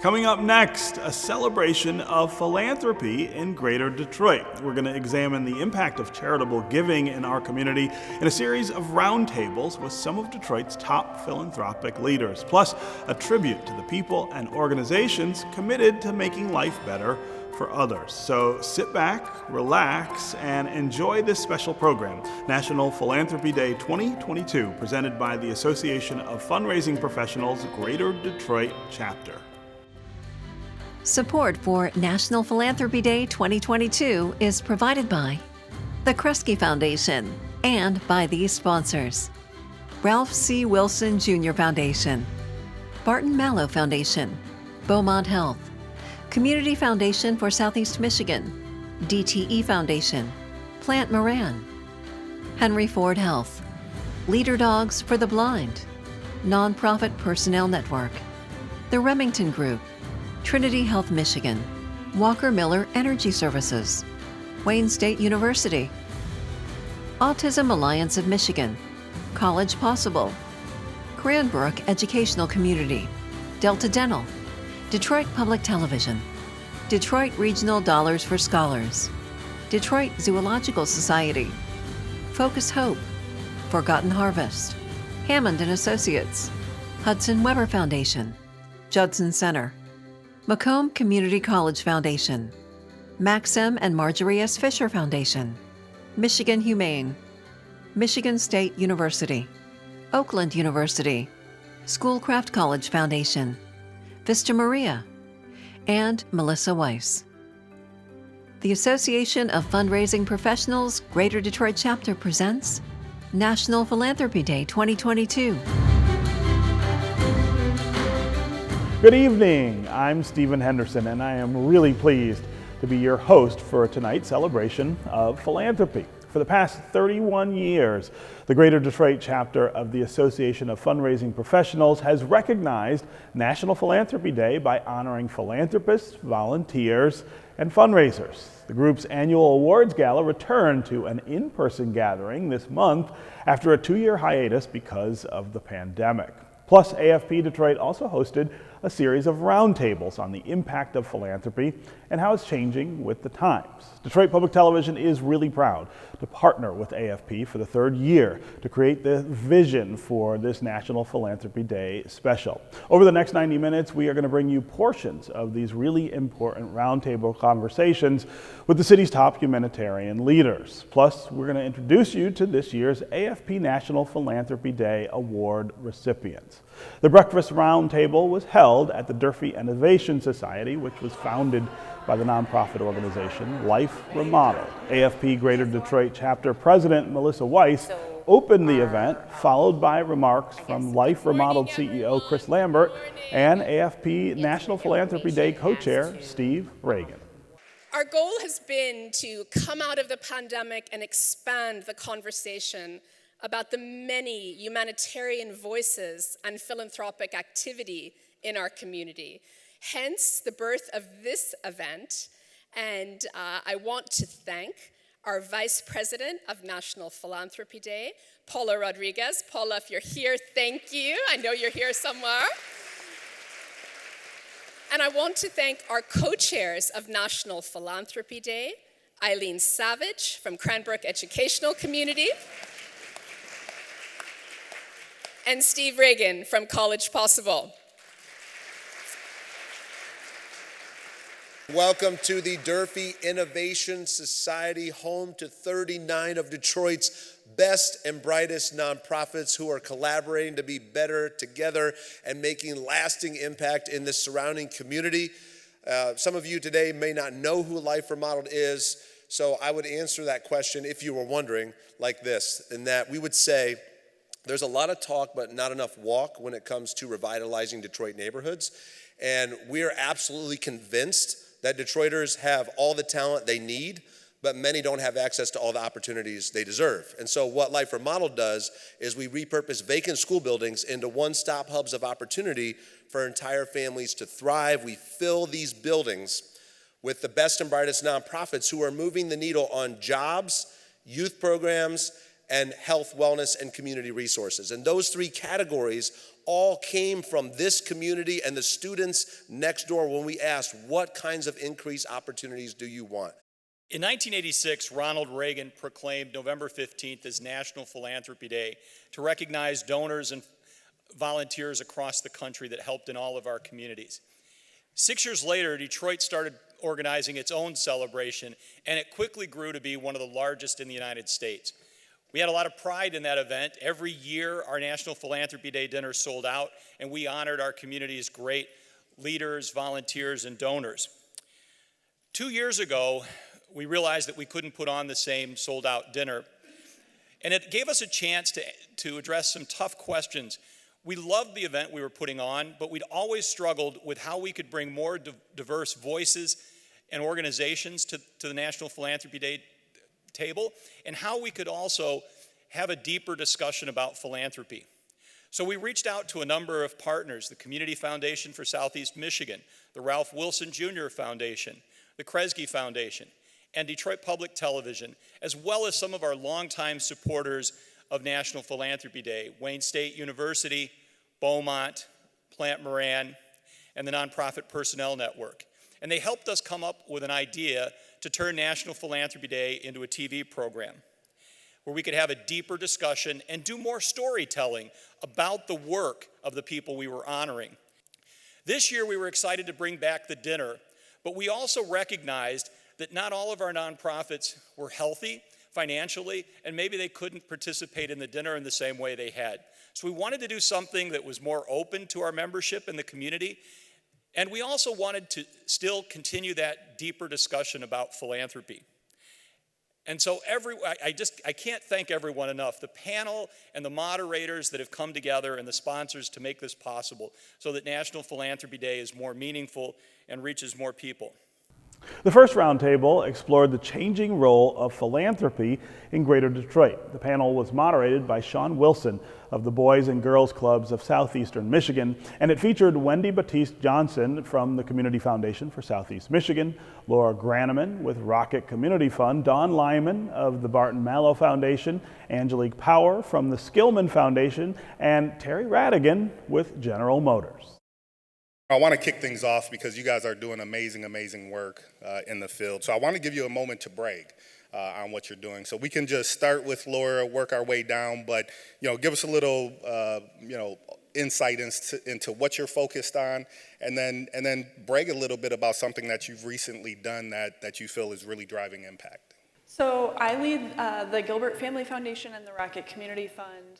Coming up next, a celebration of philanthropy in Greater Detroit. We're going to examine the impact of charitable giving in our community in a series of roundtables with some of Detroit's top philanthropic leaders, plus a tribute to the people and organizations committed to making life better for others. So sit back, relax, and enjoy this special program, National Philanthropy Day 2022, presented by the Association of Fundraising Professionals, Greater Detroit Chapter. Support for National Philanthropy Day 2022 is provided by the Kresge Foundation and by these sponsors: Ralph C. Wilson Jr. Foundation, Barton Mallow Foundation, Beaumont Health, Community Foundation for Southeast Michigan, DTE Foundation, Plant Moran, Henry Ford Health, Leader Dogs for the Blind, Nonprofit Personnel Network, the Remington Group, Trinity Health Michigan, Walker Miller Energy Services, Wayne State University, Autism Alliance of Michigan, College Possible, Cranbrook Educational Community, Delta Dental, Detroit Public Television, Detroit Regional Dollars for Scholars, Detroit Zoological Society, Focus Hope, Forgotten Harvest, Hammond & Associates, Hudson Weber Foundation, Judson Center, Macomb Community College Foundation, Maxim and Marjorie S. Fisher Foundation, Michigan Humane, Michigan State University, Oakland University, Schoolcraft College Foundation, Vista Maria, and Melissa Weiss. The Association of Fundraising Professionals, Greater Detroit Chapter presents National Philanthropy Day 2022. Good evening, I'm Stephen Henderson, and I am really pleased to be your host for tonight's celebration of philanthropy. For the past 31 years, the Greater Detroit Chapter of the Association of Fundraising Professionals has recognized National Philanthropy Day by honoring philanthropists, volunteers, and fundraisers. The group's annual awards gala returned to an in-person gathering this month after a 2-year hiatus because of the pandemic. Plus, AFP Detroit also hosted a series of roundtables on the impact of philanthropy and how it's changing with the times. Detroit Public Television is really proud to partner with AFP for the 3rd year to create the vision for this National Philanthropy Day special. Over the next 90 minutes, we are going to bring you portions of these really important roundtable conversations with the city's top humanitarian leaders. Plus, we're going to introduce you to this year's AFP National Philanthropy Day Award recipients. The breakfast roundtable was held at the Durfee Innovation Society, which was founded by the nonprofit organization Life Remodeled. AFP Greater Detroit Chapter President Melissa Weiss opened the event, followed by remarks from Life Remodeled CEO Chris Lambert and AFP National Philanthropy Day co-chair Steve Reagan. Our goal has been to come out of the pandemic and expand the conversation about the many humanitarian voices and philanthropic activity in our community. Hence the birth of this event, and I want to thank our Vice President of National Philanthropy Day, Paula Rodriguez. Paula, if you're here, thank you. I know you're here somewhere. And I want to thank our co-chairs of National Philanthropy Day, Eileen Savage from Cranbrook Educational Community, and Steve Reagan from College Possible. Welcome to the Durfee Innovation Society, home to 39 of Detroit's best and brightest nonprofits who are collaborating to be better together and making lasting impact in the surrounding community. Some of you today may not know who Life Remodeled is, so I would answer that question if you were wondering like this, in that we would say, there's a lot of talk, but not enough walk when it comes to revitalizing Detroit neighborhoods. And we are absolutely convinced that Detroiters have all the talent they need, but many don't have access to all the opportunities they deserve. And so what Life Remodeled does is we repurpose vacant school buildings into one-stop hubs of opportunity for entire families to thrive. We fill these buildings with the best and brightest nonprofits who are moving the needle on jobs, youth programs, and health, wellness, and community resources. And those three categories all came from this community and the students next door when we asked, what kinds of increased opportunities do you want? In 1986, Ronald Reagan proclaimed November 15th as National Philanthropy Day to recognize donors and volunteers across the country that helped in all of our communities. 6 years later, Detroit started organizing its own celebration, and it quickly grew to be one of the largest in the United States. We had a lot of pride in that event. Every year, our National Philanthropy Day dinner sold out, and we honored our community's great leaders, volunteers, and donors. 2 years ago, we realized that we couldn't put on the same sold-out dinner, and it gave us a chance to address some tough questions. We loved the event we were putting on, but we'd always struggled with how we could bring more diverse voices and organizations to the National Philanthropy Day table, and how we could also have a deeper discussion about philanthropy. So we reached out to a number of partners: the Community Foundation for Southeast Michigan, the Ralph Wilson Jr. Foundation, the Kresge Foundation, and Detroit Public Television, as well as some of our longtime supporters of National Philanthropy Day: Wayne State University, Beaumont, Plant Moran, and the Nonprofit Personnel Network. And they helped us come up with an idea to turn National Philanthropy Day into a TV program where we could have a deeper discussion and do more storytelling about the work of the people we were honoring. This year, we were excited to bring back the dinner, but we also recognized that not all of our nonprofits were healthy financially, and maybe they couldn't participate in the dinner in the same way they had. So we wanted to do something that was more open to our membership in the community, and we also wanted to still continue that deeper discussion about philanthropy. And so I can't thank everyone enough, the panel and the moderators that have come together and the sponsors to make this possible so that National Philanthropy Day is more meaningful and reaches more people. The first roundtable explored the changing role of philanthropy in Greater Detroit. The panel was moderated by Sean Wilson of the Boys and Girls Clubs of Southeastern Michigan, and it featured Wendy Batiste Johnson from the Community Foundation for Southeast Michigan, Laura Graneman with Rocket Community Fund, Dawn Lyman of the Barton Mallow Foundation, Angelique Power from the Skillman Foundation, and Terry Radigan with General Motors. I want to kick things off because you guys are doing amazing work in the field. So I want to give you a moment to brag on what you're doing. So we can just start with Laura, work our way down, but give us a little insight into what you're focused on, and then brag a little bit about something that you've recently done that you feel is really driving impact. So I lead the Gilbert Family Foundation and the Rocket Community Fund.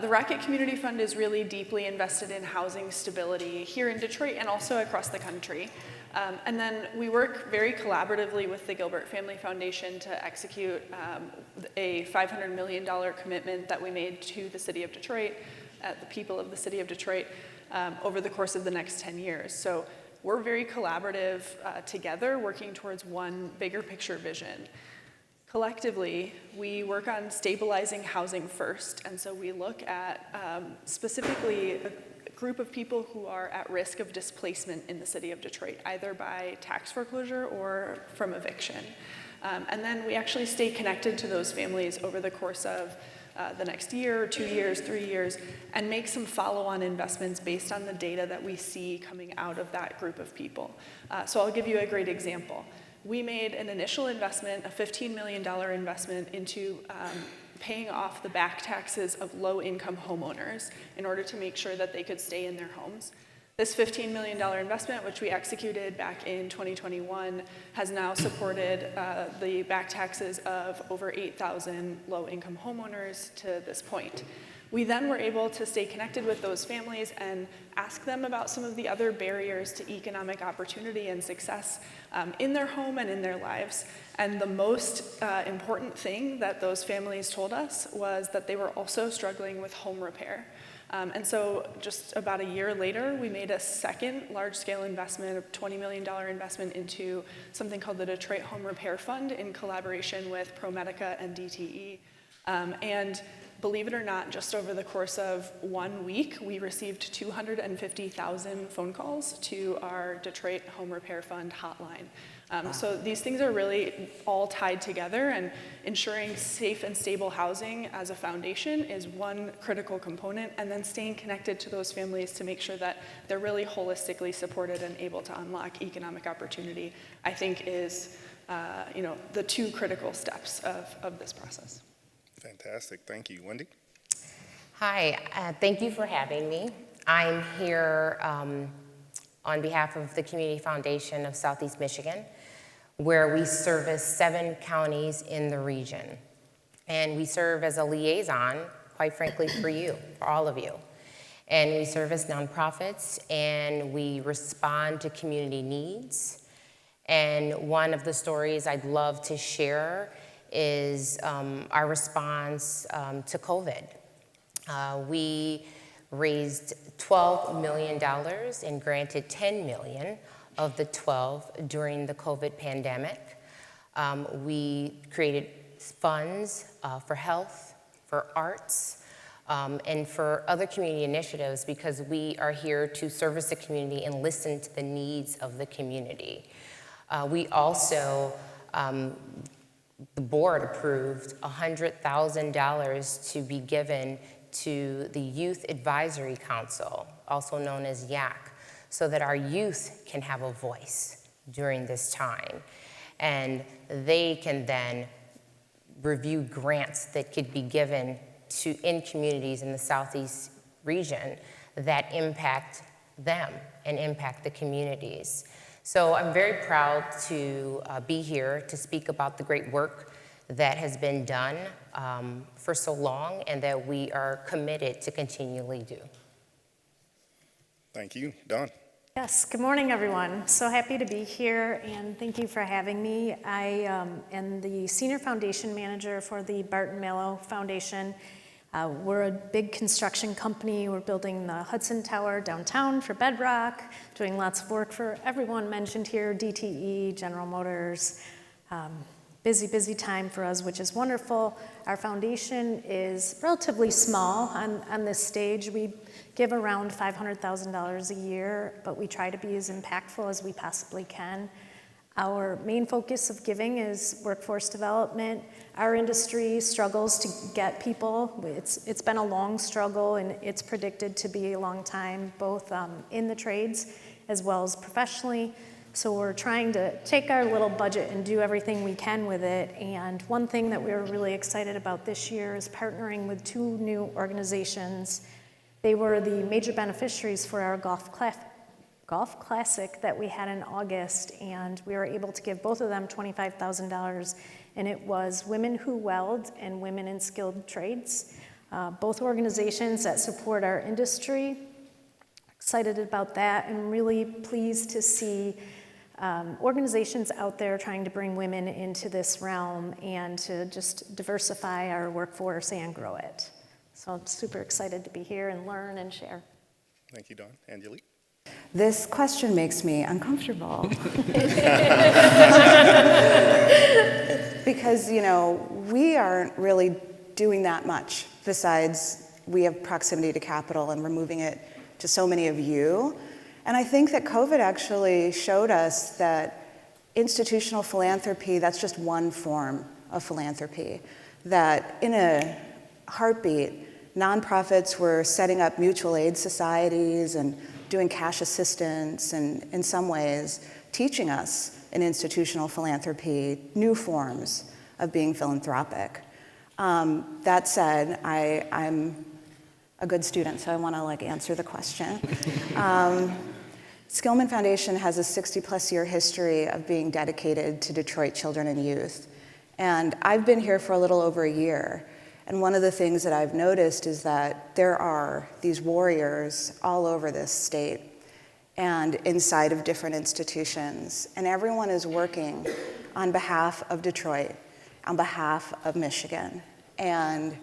The Rocket Community Fund is really deeply invested in housing stability here in Detroit and also across the country. And then we work very collaboratively with the Gilbert Family Foundation to execute a $500 million commitment that we made to the city of Detroit, the people of the city of Detroit, over the course of the next 10 years. So we're very collaborative together, working towards one bigger picture vision. Collectively, we work on stabilizing housing first, and so we look at specifically a group of people who are at risk of displacement in the city of Detroit, either by tax foreclosure or from eviction. And then we actually stay connected to those families over the course of the next year, 2 years, 3 years, and make some follow-on investments based on the data that we see coming out of that group of people. So I'll give you a great example. We made an initial investment, a $15 million investment into paying off the back taxes of low-income homeowners in order to make sure that they could stay in their homes. This $15 million investment, which we executed back in 2021, has now supported the back taxes of over 8,000 low-income homeowners to this point. We then were able to stay connected with those families and ask them about some of the other barriers to economic opportunity and success in their home and in their lives. And the most important thing that those families told us was that they were also struggling with home repair. And so just about a year later, we made a second large-scale investment, a $20 million investment into something called the Detroit Home Repair Fund in collaboration with ProMedica and DTE. And believe it or not, just over the course of 1 week, we received 250,000 phone calls to our Detroit Home Repair Fund hotline. So these things are really all tied together, and ensuring safe and stable housing as a foundation is one critical component, and then staying connected to those families to make sure that they're really holistically supported and able to unlock economic opportunity, I think is the two critical steps of this process. Fantastic, thank you. Wendy? Hi, thank you for having me. I'm here on behalf of the Community Foundation of Southeast Michigan, where we service 7 counties in the region. And we serve as a liaison, quite frankly, for you, for all of you. And we service nonprofits, and we respond to community needs. And one of the stories I'd love to share is our response to COVID. We raised $12 million and granted $10 million of the 12 during the COVID pandemic. We created funds for health, for arts, and for other community initiatives, because we are here to service the community and listen to the needs of the community. We also, the board approved $100,000 to be given to the Youth Advisory Council, also known as YAC, so that our youth can have a voice during this time. And they can then review grants that could be given in communities in the Southeast region that impact them and impact the communities. So I'm very proud to be here to speak about the great work that has been done for so long, and that we are committed to continually do. Thank you. Dawn? Yes, good morning, everyone. So happy to be here, and thank you for having me. I am the Senior Foundation Manager for the Barton Mallow Foundation. We're a big construction company. We're building the Hudson Tower downtown for Bedrock, doing lots of work for everyone mentioned here, DTE, General Motors. Busy time for us, which is wonderful. Our foundation is relatively small on this stage. We give around $500,000 a year, but we try to be as impactful as we possibly can. Our main focus of giving is workforce development. Our industry struggles to get people. It's been a long struggle, and it's predicted to be a long time, both in the trades as well as professionally. So we're trying to take our little budget and do everything we can with it. And one thing that we were really excited about this year is partnering with 2 new organizations. They were the major beneficiaries for our golf classic that we had in August, and we were able to give both of them $25,000, and it was Women Who Weld and Women in Skilled Trades, both organizations that support our industry. Excited about that, and really pleased to see organizations out there trying to bring women into this realm and to just diversify our workforce and grow it. So I'm super excited to be here and learn and share. Thank you, Dawn. Angelique? This question makes me uncomfortable. Because, we aren't really doing that much, besides we have proximity to capital and we're moving it to so many of you. And I think that COVID actually showed us that institutional philanthropy, that's just one form of philanthropy. That in a heartbeat, nonprofits were setting up mutual aid societies and doing cash assistance, and in some ways teaching us in institutional philanthropy new forms of being philanthropic. That said, I'm a good student, so I want to answer the question. Skillman Foundation has a 60-plus year history of being dedicated to Detroit children and youth. And I've been here for a little over a year. And one of the things that I've noticed is that there are these warriors all over this state and inside of different institutions. And everyone is working on behalf of Detroit, on behalf of Michigan. And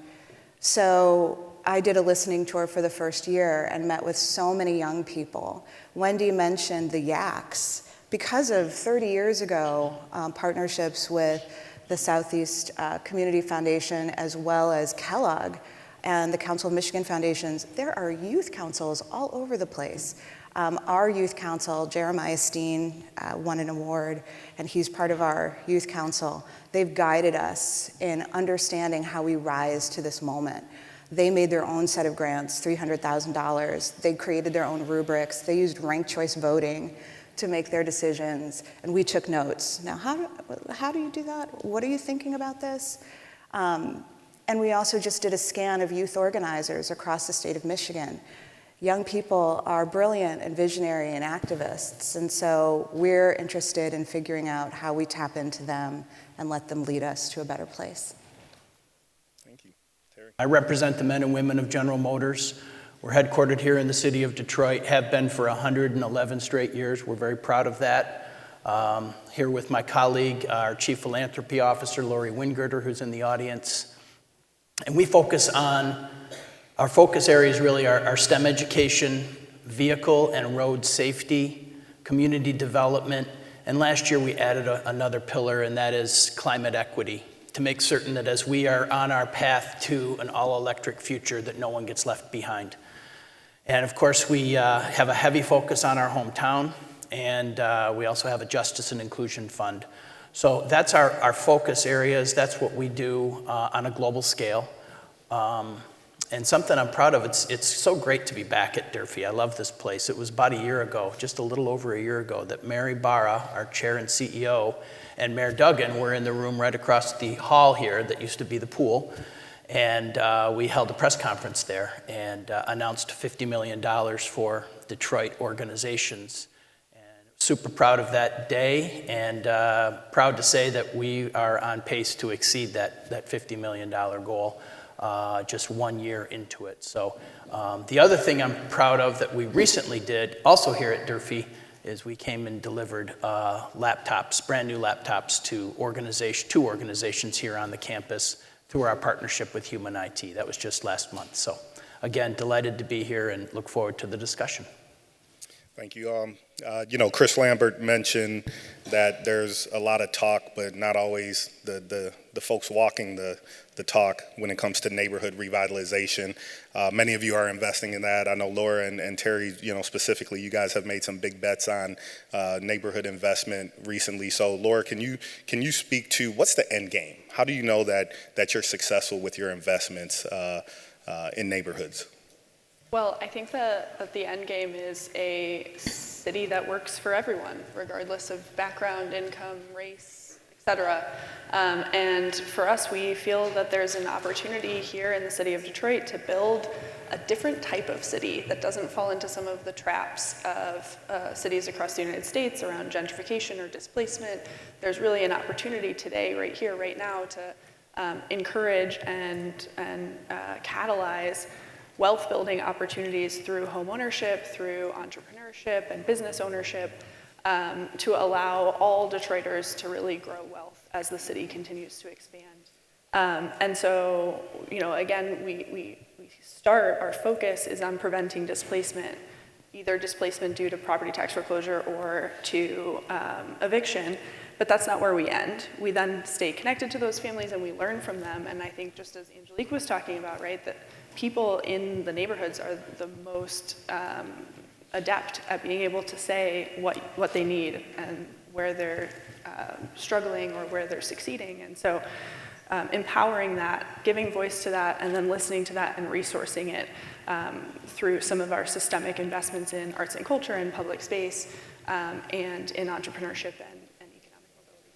so I did a listening tour for the first year and met with so many young people. Wendy mentioned the YACs. Because of 30 years ago, partnerships with the Southeast Community Foundation as well as Kellogg, and the Council of Michigan Foundations, there are youth councils all over the place. Our youth council, Jeremiah Steen, won an award, and he's part of our youth council. They've guided us in understanding how we rise to this moment. They made their own set of grants, $300,000. They created their own rubrics. They used ranked choice voting to make their decisions, and we took notes. Now, how do you do that? What are you thinking about this? And we also just did a scan of youth organizers across the state of Michigan. Young people are brilliant and visionary and activists, and so we're interested in figuring out how we tap into them and let them lead us to a better place. Thank you. Terry. I represent the men and women of General Motors. We're headquartered here in the city of Detroit, have been for 111 straight years. We're very proud of that. Here with my colleague, our Chief Philanthropy Officer, Lori Wingirter, who's in the audience. And we focus on, our focus areas really are STEM education, vehicle and road safety, community development, and last year we added another pillar, and that is climate equity, to make certain that as we are on our path to an all-electric future, that no one gets left behind. And of course, we have a heavy focus on our hometown, and we also have a Justice and Inclusion Fund. So that's our focus areas. That's what we do on a global scale. And something I'm proud of, it's so great to be back at Durfee. I love this place. It was about a year ago, just a little over a year ago, that Mary Barra, our chair and CEO, and Mayor Duggan were in the room right across the hall here that used to be the pool. And we held a press conference there and announced $50 million for Detroit organizations. And super proud of that day, and proud to say that we are on pace to exceed that $50 million goal just 1 year into it. So the other thing I'm proud of that we recently did, also here at Durfee, is we came and delivered laptops, brand new laptops to two organizations here on the campus through our partnership with Human IT. That was just last month. So again, delighted to be here and look forward to the discussion. Thank you. Chris Lambert mentioned that there's a lot of talk, but not always the folks walking the talk when it comes to neighborhood revitalization. Many of you are investing in that. I know Laura and Terry, specifically, you guys have made some big bets on neighborhood investment recently. So Laura, can you speak to what's the end game? How do you know that you're successful with your investments in neighborhoods? Well, I think that the end game is a city that works for everyone, regardless of background, income, race, etc. And for us, we feel that there's an opportunity here in the city of Detroit to build a different type of city that doesn't fall into some of the traps of cities across the United States around gentrification or displacement. There's really an opportunity today, right here, right now, to encourage and catalyze wealth building opportunities through home ownership, through entrepreneurship and business ownership, to allow all Detroiters to really grow wealth as the city continues to expand. And so, again, we start, our focus is on preventing displacement, either displacement due to property tax foreclosure or to eviction, but that's not where we end. We then stay connected to those families and we learn from them, and I think just as Angelique was talking about, right, that people in the neighborhoods are the most adept at being able to say what they need and where they're struggling or where they're succeeding. And so empowering that, giving voice to that, and then listening to that and resourcing it through some of our systemic investments in arts and culture and public space and in entrepreneurship and economic mobility.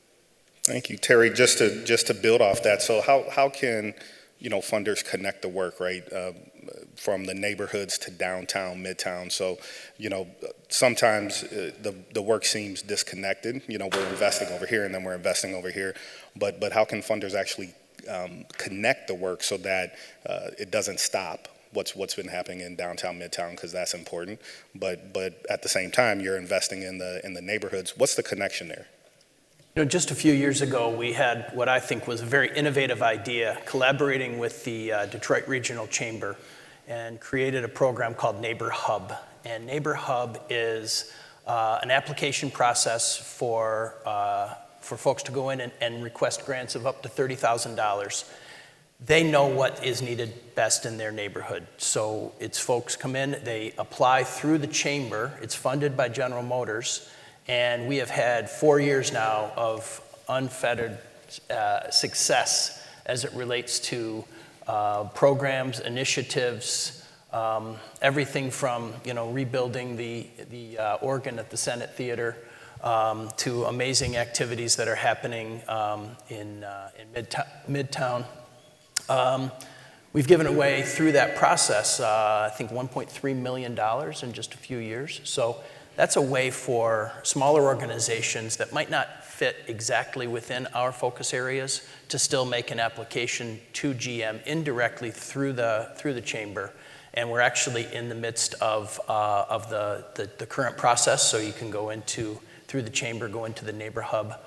Thank you, Terry. Just to build off that, so how can funders connect the work, right, from the neighborhoods to downtown, midtown? So, sometimes the work seems disconnected. We're investing over here and then we're investing over here. But how can funders actually connect the work so that it doesn't stop what's been happening in downtown, midtown, because that's important. But at the same time, you're investing in the neighborhoods. What's the connection there? Just a few years ago, we had what I think was a very innovative idea, collaborating with the Detroit Regional Chamber, and created a program called Neighbor Hub. And Neighbor Hub is an application process for folks to go in and request grants of up to $30,000. they know what is needed best in their neighborhood. So it's folks come in, they apply through the chamber. It's funded by General Motors. And we have had 4 years now of unfettered success as it relates to programs, initiatives, everything from rebuilding the organ at the Senate Theater to amazing activities that are happening in Midtown. We've given away through that process, I think $1.3 million in just a few years. So that's a way for smaller organizations that might not fit exactly within our focus areas to still make an application to GM indirectly through the chamber. And we're actually in the midst of the current process, so you can go through the chamber, go into the Neighbor Hub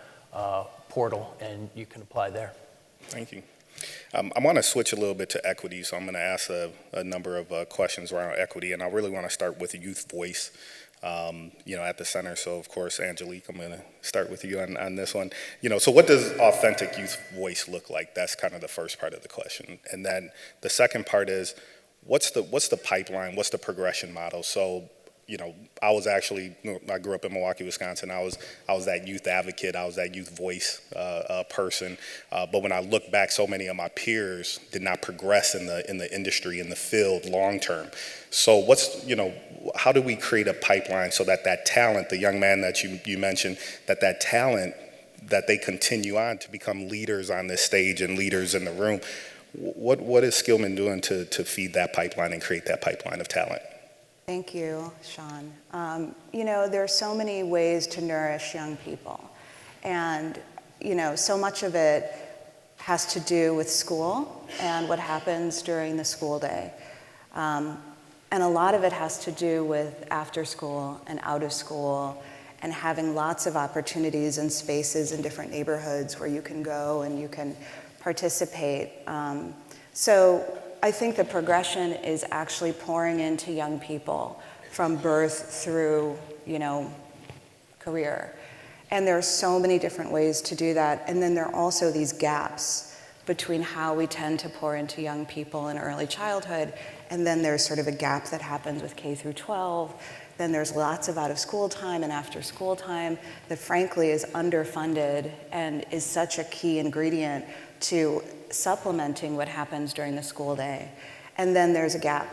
portal, and you can apply there. Thank you. I want to switch a little bit to equity, so I'm going to ask a number of questions around equity, and I really want to start with youth voice, at the center. So, of course, Angelique, I'm going to start with you on this one. So what does authentic youth voice look like? That's kind of the first part of the question. And then the second part is, what's the pipeline? What's the progression model? So, I grew up in Milwaukee, Wisconsin. I was that youth advocate. I was that youth voice person. But when I look back, so many of my peers did not progress in the industry, in the field, long term. So how do we create a pipeline so that talent, the young man that you mentioned, that talent, that they continue on to become leaders on this stage and leaders in the room? What is Skillman doing to feed that pipeline and create that pipeline of talent? Thank you, Sean. There are so many ways to nourish young people. And, so much of it has to do with school and what happens during the school day. And a lot of it has to do with after school and out of school and having lots of opportunities and spaces in different neighborhoods where you can go and you can participate. So I think the progression is actually pouring into young people from birth through, career. And there are so many different ways to do that. And then there are also these gaps between how we tend to pour into young people in early childhood, and then there's sort of a gap that happens with K through 12. Then there's lots of out of school time and after school time that frankly is underfunded and is such a key ingredient to supplementing what happens during the school day. And then there's a gap.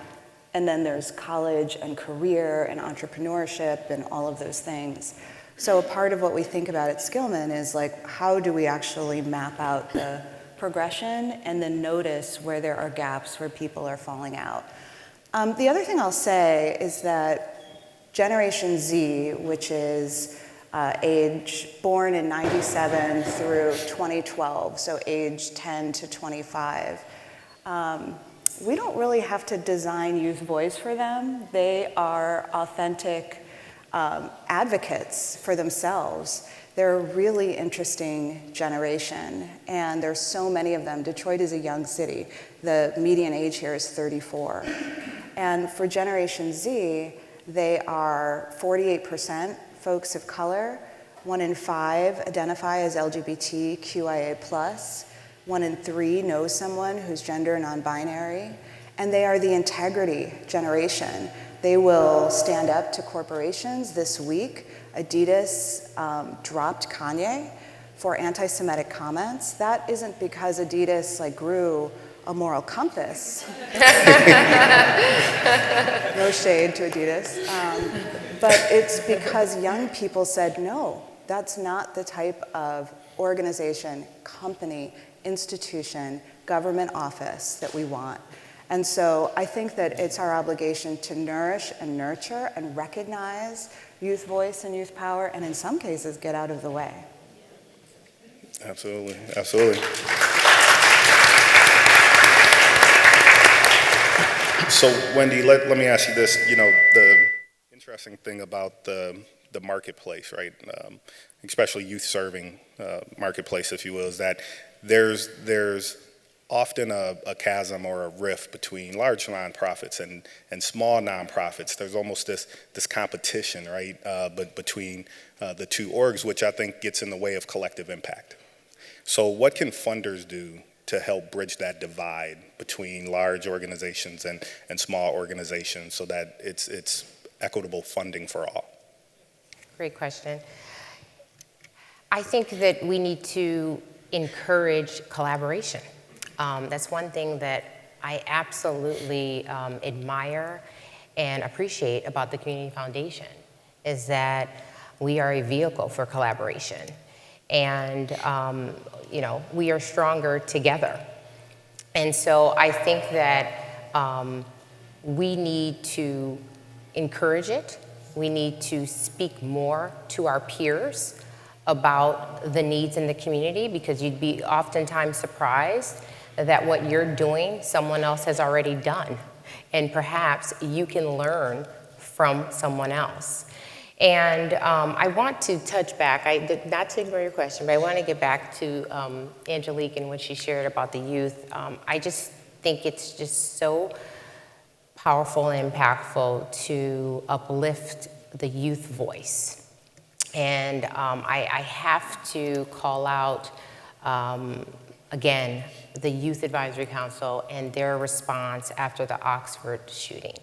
And then there's college and career and entrepreneurship and all of those things. So a part of what we think about at Skillman is how do we actually map out the progression and then notice where there are gaps where people are falling out. The other thing I'll say is that Generation Z, which is age born in 97 through 2012, so age 10 to 25. We don't really have to design youth voice for them. They are authentic advocates for themselves. They're a really interesting generation, and there's so many of them. Detroit is a young city. The median age here is 34. And for Generation Z, they are 48% folks of color. 1 in 5 identify as LGBTQIA+. 1 in 3 knows someone who's gender non-binary. And they are the integrity generation. They will stand up to corporations. This week, Adidas dropped Kanye for anti-Semitic comments. That isn't because Adidas grew a moral compass. No shade to Adidas. But it's because young people said, no, that's not the type of organization, company, institution, government office that we want. And so I think that it's our obligation to nourish and nurture and recognize youth voice and youth power, and in some cases, get out of the way. Absolutely, absolutely. So Wendy, let me ask you this, the interesting thing about the marketplace, right? Especially youth serving marketplace, if you will, is that there's often a chasm or a rift between large nonprofits and small nonprofits. There's almost this competition, right, but between the two orgs, which I think gets in the way of collective impact. So what can funders do to help bridge that divide between large organizations and small organizations so that it's equitable funding for all? Great question. I think that we need to encourage collaboration. That's one thing that I absolutely admire and appreciate about the Community Foundation, is that we are a vehicle for collaboration. And we are stronger together. And so I think that we need to encourage it. We need to speak more to our peers about the needs in the community, because you'd be oftentimes surprised that what you're doing, someone else has already done. And perhaps you can learn from someone else. And I want to touch back, not to ignore your question, but I want to get back to Angelique and what she shared about the youth. I just think it's just so powerful and impactful to uplift the youth voice. And I have to call out, again, the Youth Advisory Council and their response after the Oxford shooting.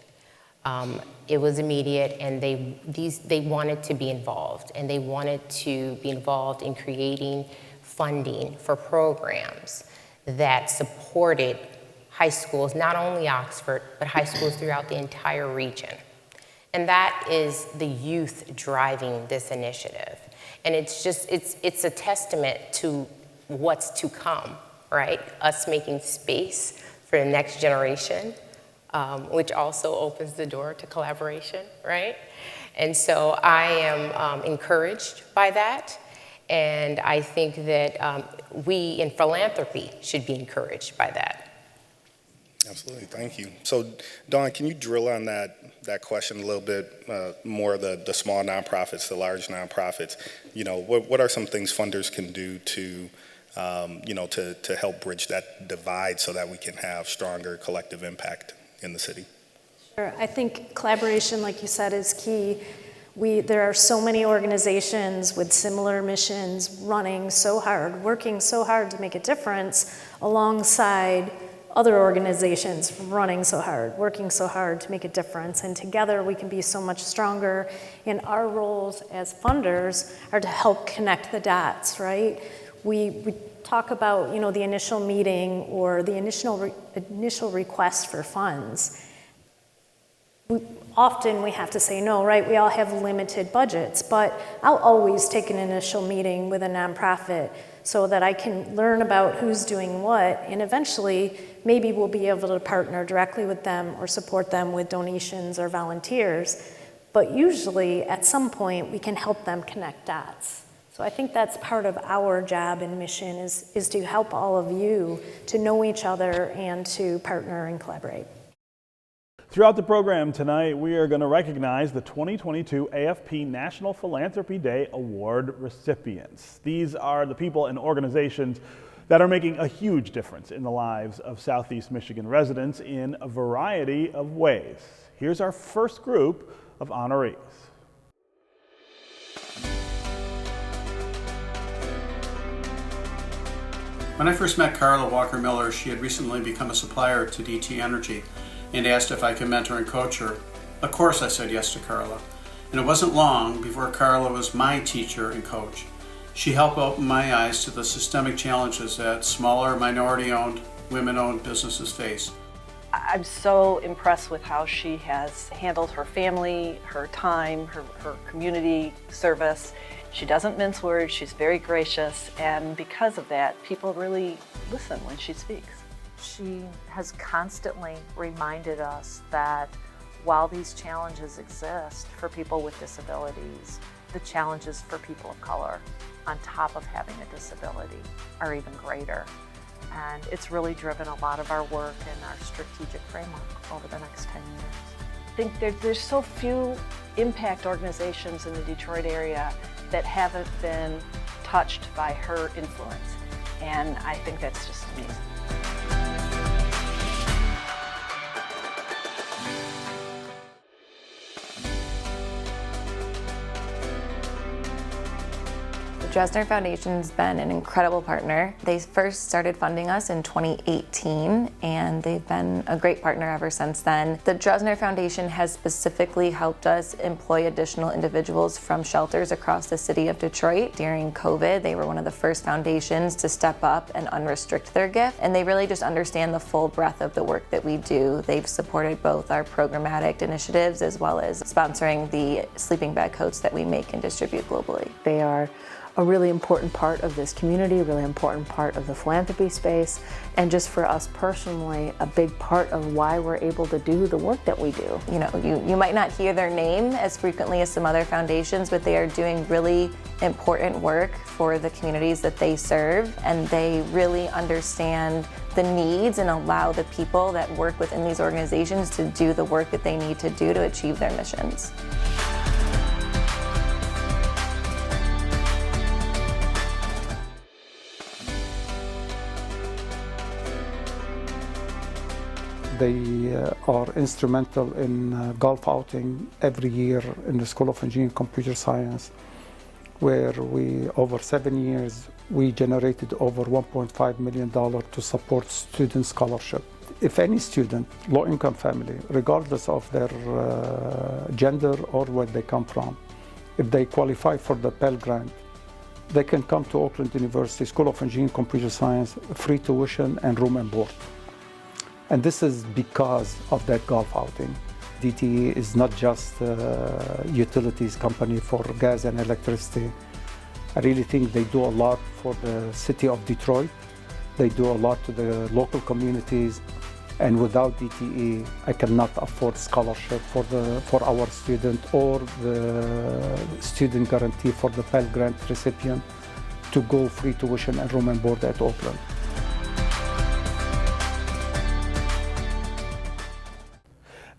It was immediate, and they wanted to be involved, and they wanted to be involved in creating funding for programs that supported high schools, not only Oxford, but high schools throughout the entire region. And that is the youth driving this initiative. And it's a testament to what's to come, right? Us making space for the next generation, which also opens the door to collaboration, right? And so I am encouraged by that. And I think that we in philanthropy should be encouraged by that. Absolutely, thank you. So, Dawn, can you drill on that question a little bit more, the small nonprofits, the large nonprofits? What are some things funders can do to help bridge that divide so that we can have stronger collective impact in the city? Sure. I think collaboration, like you said, is key. There are so many organizations with similar missions running so hard, working so hard to make a difference, alongside other organizations running so hard, working so hard to make a difference. And together we can be so much stronger. And our roles as funders are to help connect the dots, right? We talk about, the initial meeting or the initial request for funds. Often we have to say no, right? We all have limited budgets, but I'll always take an initial meeting with a nonprofit so that I can learn about who's doing what, and eventually maybe we'll be able to partner directly with them or support them with donations or volunteers. But usually at some point we can help them connect dots. So I think that's part of our job and mission is to help all of you to know each other and to partner and collaborate. Throughout the program tonight, we are going to recognize the 2022 AFP National Philanthropy Day Award recipients. These are the people and organizations that are making a huge difference in the lives of Southeast Michigan residents in a variety of ways. Here's our first group of honorees. When I first met Carla Walker Miller, she had recently become a supplier to DT Energy and asked if I could mentor and coach her. Of course I said yes to Carla. And it wasn't long before Carla was my teacher and coach. She helped open my eyes to the systemic challenges that smaller, minority-owned, women-owned businesses face. I'm so impressed with how she has handled her family, her time, her community service. She doesn't mince words, she's very gracious, and because of that, people really listen when she speaks. She has constantly reminded us that while these challenges exist for people with disabilities, the challenges for people of color, on top of having a disability, are even greater. And it's really driven a lot of our work and our strategic framework over the next 10 years. I think there's so few impact organizations in the Detroit area that haven't been touched by her influence. And I think that's just amazing. Dresner Foundation's been an incredible partner. They first started funding us in 2018, and they've been a great partner ever since then. The Dresner Foundation has specifically helped us employ additional individuals from shelters across the city of Detroit. During COVID, they were one of the first foundations to step up and unrestrict their gift, and they really just understand the full breadth of the work that we do. They've supported both our programmatic initiatives as well as sponsoring the sleeping bag coats that we make and distribute globally. They are a really important part of this community, a really important part of the philanthropy space, and just for us personally, a big part of why we're able to do the work that we do. You know, you might not hear their name as frequently as some other foundations, but they are doing really important work for the communities that they serve, and they really understand the needs and allow the people that work within these organizations to do the work that they need to do to achieve their missions. They are instrumental in golf outing every year in the School of Engineering and Computer Science, where over 7 years, we generated over $1.5 million to support student scholarship. If any student, low-income family, regardless of their gender or where they come from, if they qualify for the Pell Grant, they can come to Oakland University School of Engineering and Computer Science, free tuition and room and board. And this is because of that golf outing. DTE is not just a utilities company for gas and electricity. I really think they do a lot for the city of Detroit. They do a lot to the local communities. And without DTE, I cannot afford scholarship for our student or the student guarantee for the Pell Grant recipient to go free tuition and room and board at Oakland.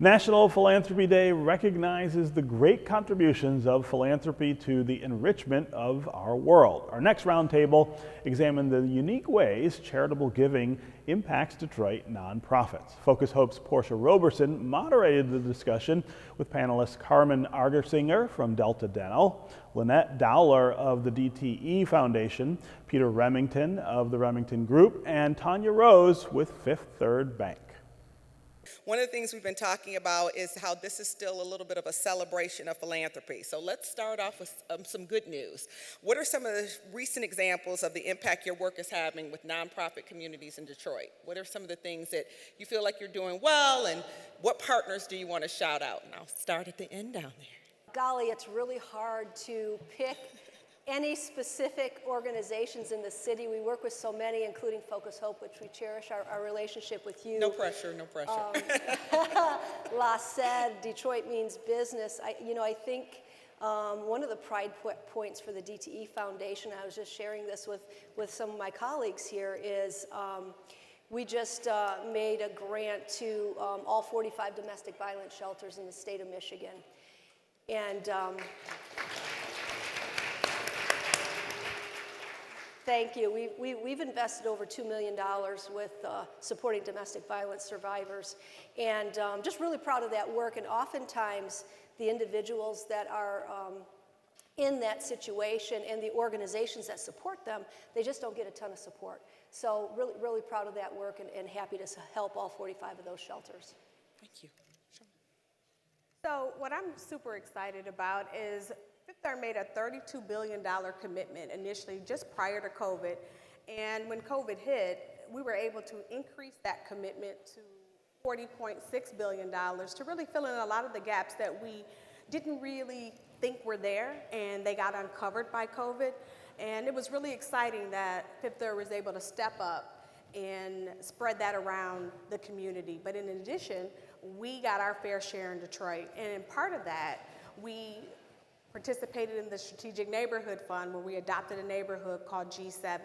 National Philanthropy Day recognizes the great contributions of philanthropy to the enrichment of our world. Our next roundtable examined the unique ways charitable giving impacts Detroit nonprofits. Focus Hope's Portia Roberson moderated the discussion with panelists Carmen Argersinger from Delta Dental, Lynette Dowler of the DTE Foundation, Peter Remington of the Remington Group, and Tanya Rose with Fifth Third Bank. One of the things we've been talking about is how this is still a little bit of a celebration of philanthropy. So let's start off with some good news. What are some of the recent examples of the impact your work is having with nonprofit communities in Detroit? What are some of the things that you feel like you're doing well, and what partners do you want to shout out? And I'll start at the end down there. Golly, it's really hard to pick any specific organizations in the city. We work with so many, including Focus Hope, which we cherish our relationship with you. No pressure, no pressure. La said, Detroit means business. I think one of the pride points for the DTE Foundation, I was just sharing this with some of my colleagues here, is we just made a grant to all 45 domestic violence shelters in the state of Michigan. And thank you. We've invested over $2 million with supporting domestic violence survivors, and just really proud of that work. And oftentimes, the individuals that are in that situation and the organizations that support them, they just don't get a ton of support. So really, really proud of that work, and happy to help all 45 of those shelters. Thank you. Sure. So what I'm super excited about is Fifth Third made a $32 billion commitment initially just prior to COVID, and when COVID hit, we were able to increase that commitment to $40.6 billion to really fill in a lot of the gaps that we didn't really think were there, and they got uncovered by COVID. And it was really exciting that Fifth Third was able to step up and spread that around the community. But in addition, we got our fair share in Detroit, and in part of that, we participated in the Strategic Neighborhood Fund, where we adopted a neighborhood called G7,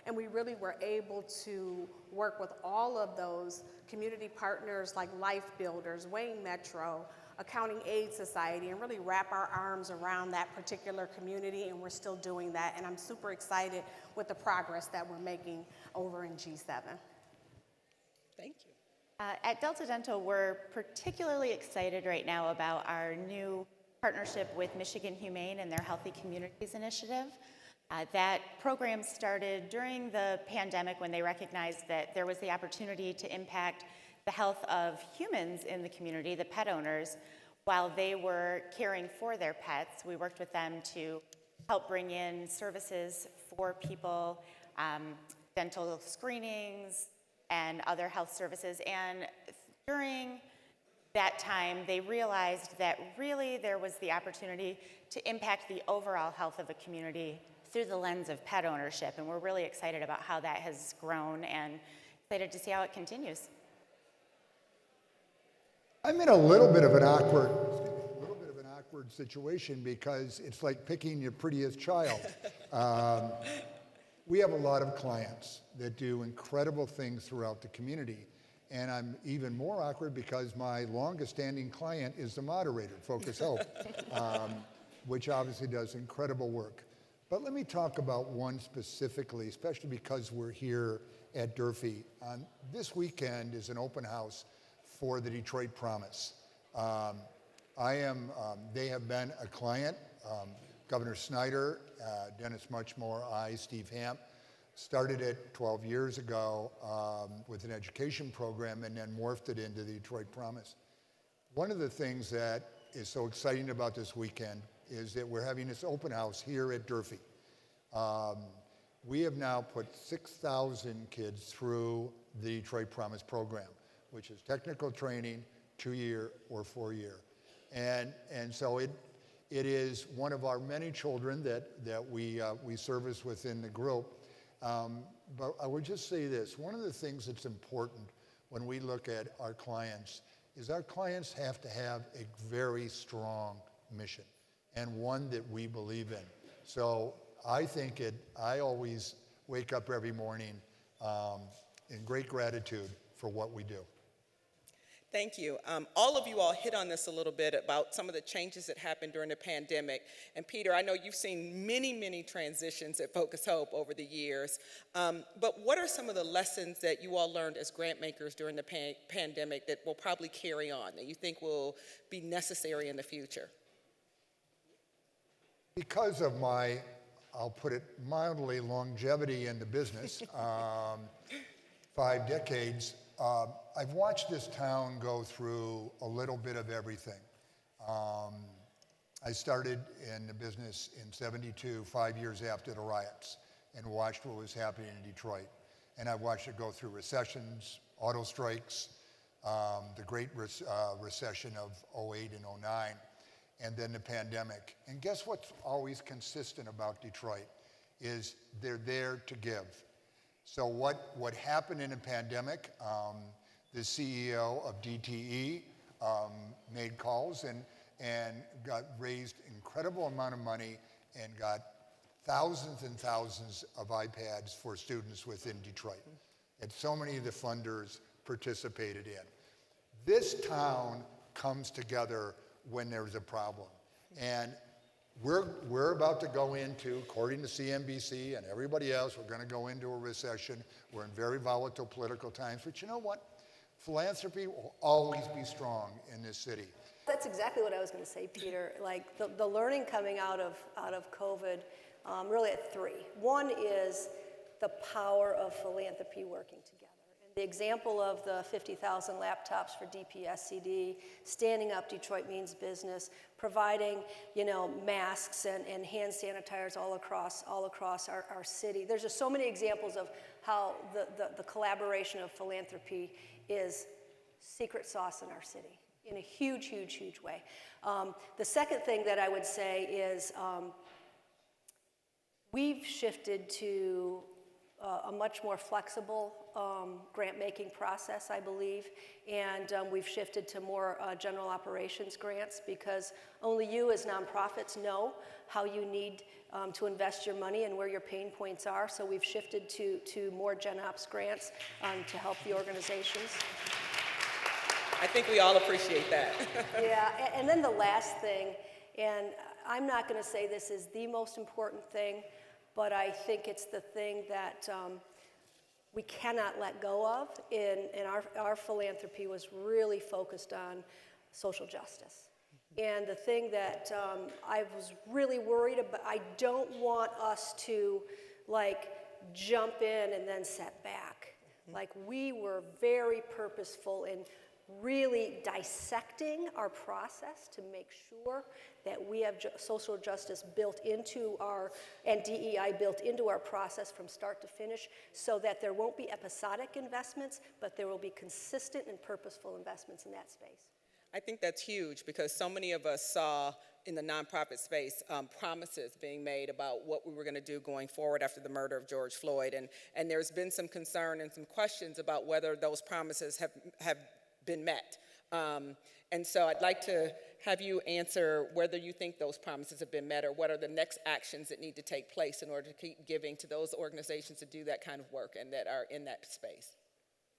and we really were able to work with all of those community partners like Life Builders, Wayne Metro, Accounting Aid Society, and really wrap our arms around that particular community, and we're still doing that, and I'm super excited with the progress that we're making over in G7. Thank you. At Delta Dental, we're particularly excited right now about our new partnership with Michigan Humane and their Healthy Communities Initiative. That program started during the pandemic when they recognized that there was the opportunity to impact the health of humans in the community, the pet owners, while they were caring for their pets. We worked with them to help bring in services for people, dental screenings and other health services. And during that time, they realized that really there was the opportunity to impact the overall health of the community through the lens of pet ownership. And we're really excited about how that has grown and excited to see how it continues. I'm in a little bit of an awkward situation because it's like picking your prettiest child. We have a lot of clients that do incredible things throughout the community. And I'm even more awkward because my longest standing client is the moderator, Focus Hope, which obviously does incredible work. But let me talk about one specifically, especially because we're here at Durfee. This weekend is an open house for the Detroit Promise. They have been a client. Governor Snyder, Dennis Muchmore, Steve Hamp, started it 12 years ago with an education program and then morphed it into the Detroit Promise. One of the things that is so exciting about this weekend is that we're having this open house here at Durfee. We have now put 6,000 kids through the Detroit Promise program, which is technical training, 2-year or 4-year. And so it is one of our many children that we service within the group. But I would just say this, one of the things that's important when we look at our clients is our clients have to have a very strong mission and one that we believe in. So I always wake up every morning in great gratitude for what we do. Thank you. All of you all hit on this a little bit about some of the changes that happened during the pandemic. And Peter, I know you've seen many, many transitions at Focus Hope over the years. But what are some of the lessons that you all learned as grant makers during the pandemic that will probably carry on, that you think will be necessary in the future? Because of my, I'll put it mildly, longevity in the business, 5 decades, I've watched this town go through a little bit of everything. I started in the business in '72, 5 years after the riots, and watched what was happening in Detroit. And I watched it go through recessions, auto strikes, the great recession of '08 and '09, and then the pandemic. And guess what's always consistent about Detroit is they're there to give. So what happened in the pandemic, the CEO of DTE made calls and raised incredible amount of money and got thousands and thousands of iPads for students within Detroit. And so many of the funders participated in. This town comes together when there's a problem. And we're about to go into, according to CNBC and everybody else, we're going to go into a recession. We're in very volatile political times. But you know what? Philanthropy will always be strong in this city. That's exactly what I was going to say, Peter. Like the learning coming out of COVID, really at 3. One is the power of philanthropy working together. The example of the 50,000 laptops for DPSCD, standing up Detroit Means Business, providing, masks and hand sanitizers all across our city. There's just so many examples of how the collaboration of philanthropy is secret sauce in our city in a huge, huge, huge way. The second thing that I would say is we've shifted to a much more flexible grant-making process, I believe, and we've shifted to more general operations grants because only you as nonprofits know how you need to invest your money and where your pain points are, so we've shifted to more gen ops grants to help the organizations. I think we all appreciate that. Yeah, and then the last thing, and I'm not going to say this is the most important thing, but I think it's the thing that we cannot let go of, and our philanthropy was really focused on social justice. And the thing that I was really worried about, I don't want us to like jump in and then set back. Like we were very purposeful in really dissecting our process to make sure that we have social justice built into our, and DEI built into our process from start to finish, so that there won't be episodic investments, but there will be consistent and purposeful investments in that space. I think that's huge because so many of us saw in the nonprofit space promises being made about what we were going to do going forward after the murder of George Floyd. And there's been some concern and some questions about whether those promises have been met. And so I'd like to have you answer whether you think those promises have been met or what are the next actions that need to take place in order to keep giving to those organizations to do that kind of work and that are in that space.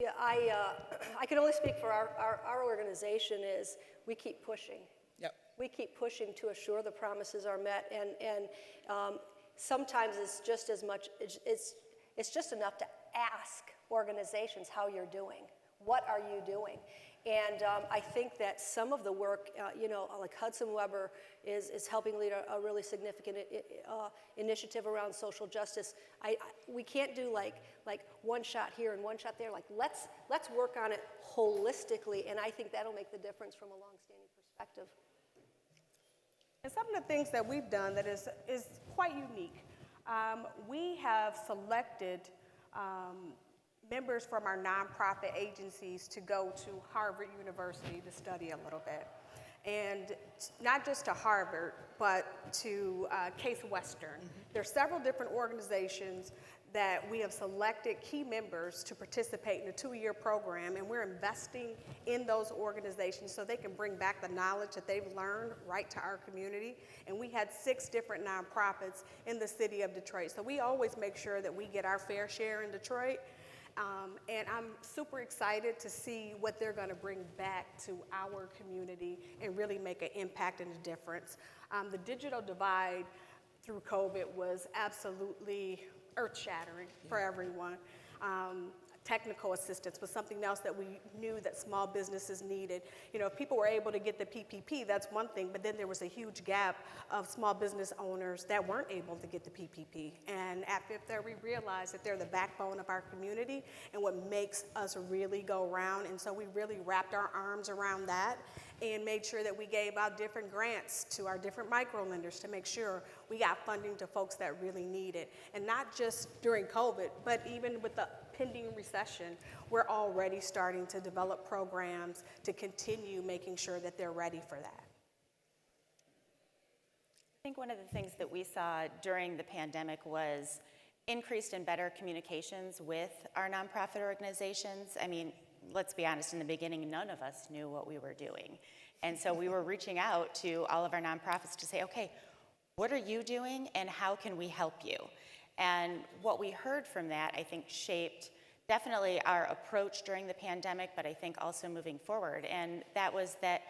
Yeah, I can only speak for our organization is we keep pushing. Yep. We keep pushing to assure the promises are met, and sometimes it's just as much, it's just enough to ask organizations how you're doing. What are you doing? And I think that some of the work, like Hudson Weber is helping lead a really significant initiative around social justice. We can't do like one shot here and one shot there. Like let's work on it holistically, and I think that'll make the difference from a long-standing perspective. And some of the things that we've done that is quite unique. We have selected members from our nonprofit agencies to go to Harvard University to study a little bit. And not just to Harvard, but to Case Western. There are several different organizations that we have selected key members to participate in a 2-year program, and we're investing in those organizations so they can bring back the knowledge that they've learned right to our community. And we had 6 different nonprofits in the city of Detroit. So we always make sure that we get our fair share in Detroit. And I'm super excited to see what they're going to bring back to our community and really make an impact and a difference. The digital divide through COVID was absolutely earth-shattering for everyone. Technical assistance was something else that we knew that small businesses needed. You know, if people were able to get the PPP, that's one thing, but then there was a huge gap of small business owners that weren't able to get the PPP. And at Fifth Third, we realized that they're the backbone of our community and what makes us really go round. And so we really wrapped our arms around that and made sure that we gave out different grants to our different micro-lenders to make sure we got funding to folks that really need it. And not just during COVID, but even with the pending recession, we're already starting to develop programs to continue making sure that they're ready for that. I think one of the things that we saw during the pandemic was increased and better communications with our nonprofit organizations. I mean, let's be honest, in the beginning, none of us knew what we were doing. And so we were reaching out to all of our nonprofits to say, okay, what are you doing and how can we help you? And what we heard from that, I think, shaped definitely our approach during the pandemic, but I think also moving forward. And that was that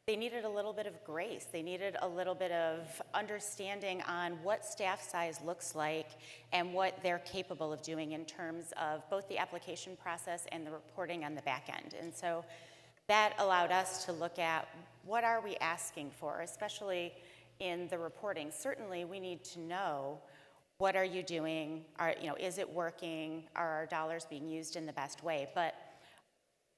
they needed a little bit of grace. They needed a little bit of understanding on what staff size looks like and what they're capable of doing in terms of both the application process and the reporting on the back end. And so that allowed us to look at what are we asking for, especially in the reporting. Certainly we need to know, what are you doing? Is it working? Are our dollars being used in the best way? But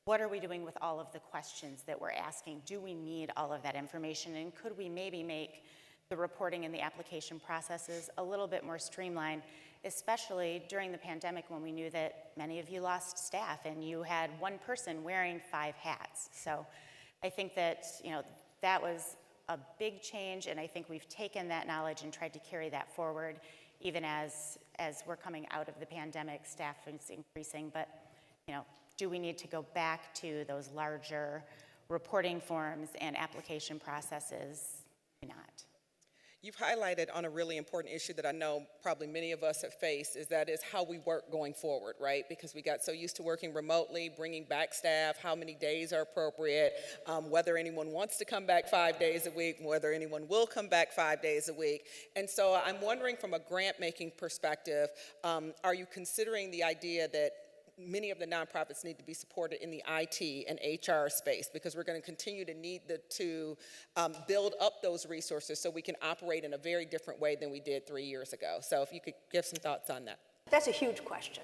what are we doing with all of the questions that we're asking? Do we need all of that information? And could we maybe make the reporting and the application processes a little bit more streamlined, especially during the pandemic when we knew that many of you lost staff and you had one person wearing 5 hats. So I think that, that was a big change, and I think we've taken that knowledge and tried to carry that forward. Even as we're coming out of the pandemic, staff is increasing, but do we need to go back to those larger reporting forms and application processes? Not. You've highlighted on a really important issue that I know probably many of us have faced, is how we work going forward, right? Because we got so used to working remotely, bringing back staff, how many days are appropriate, whether anyone wants to come back 5 days a week, whether anyone will come back 5 days a week. And so I'm wondering from a grant-making perspective, are you considering the idea that many of the nonprofits need to be supported in the IT and HR space, because we're going to continue to need to build up those resources so we can operate in a very different way than we did 3 years ago. So if you could give some thoughts on that. That's a huge question.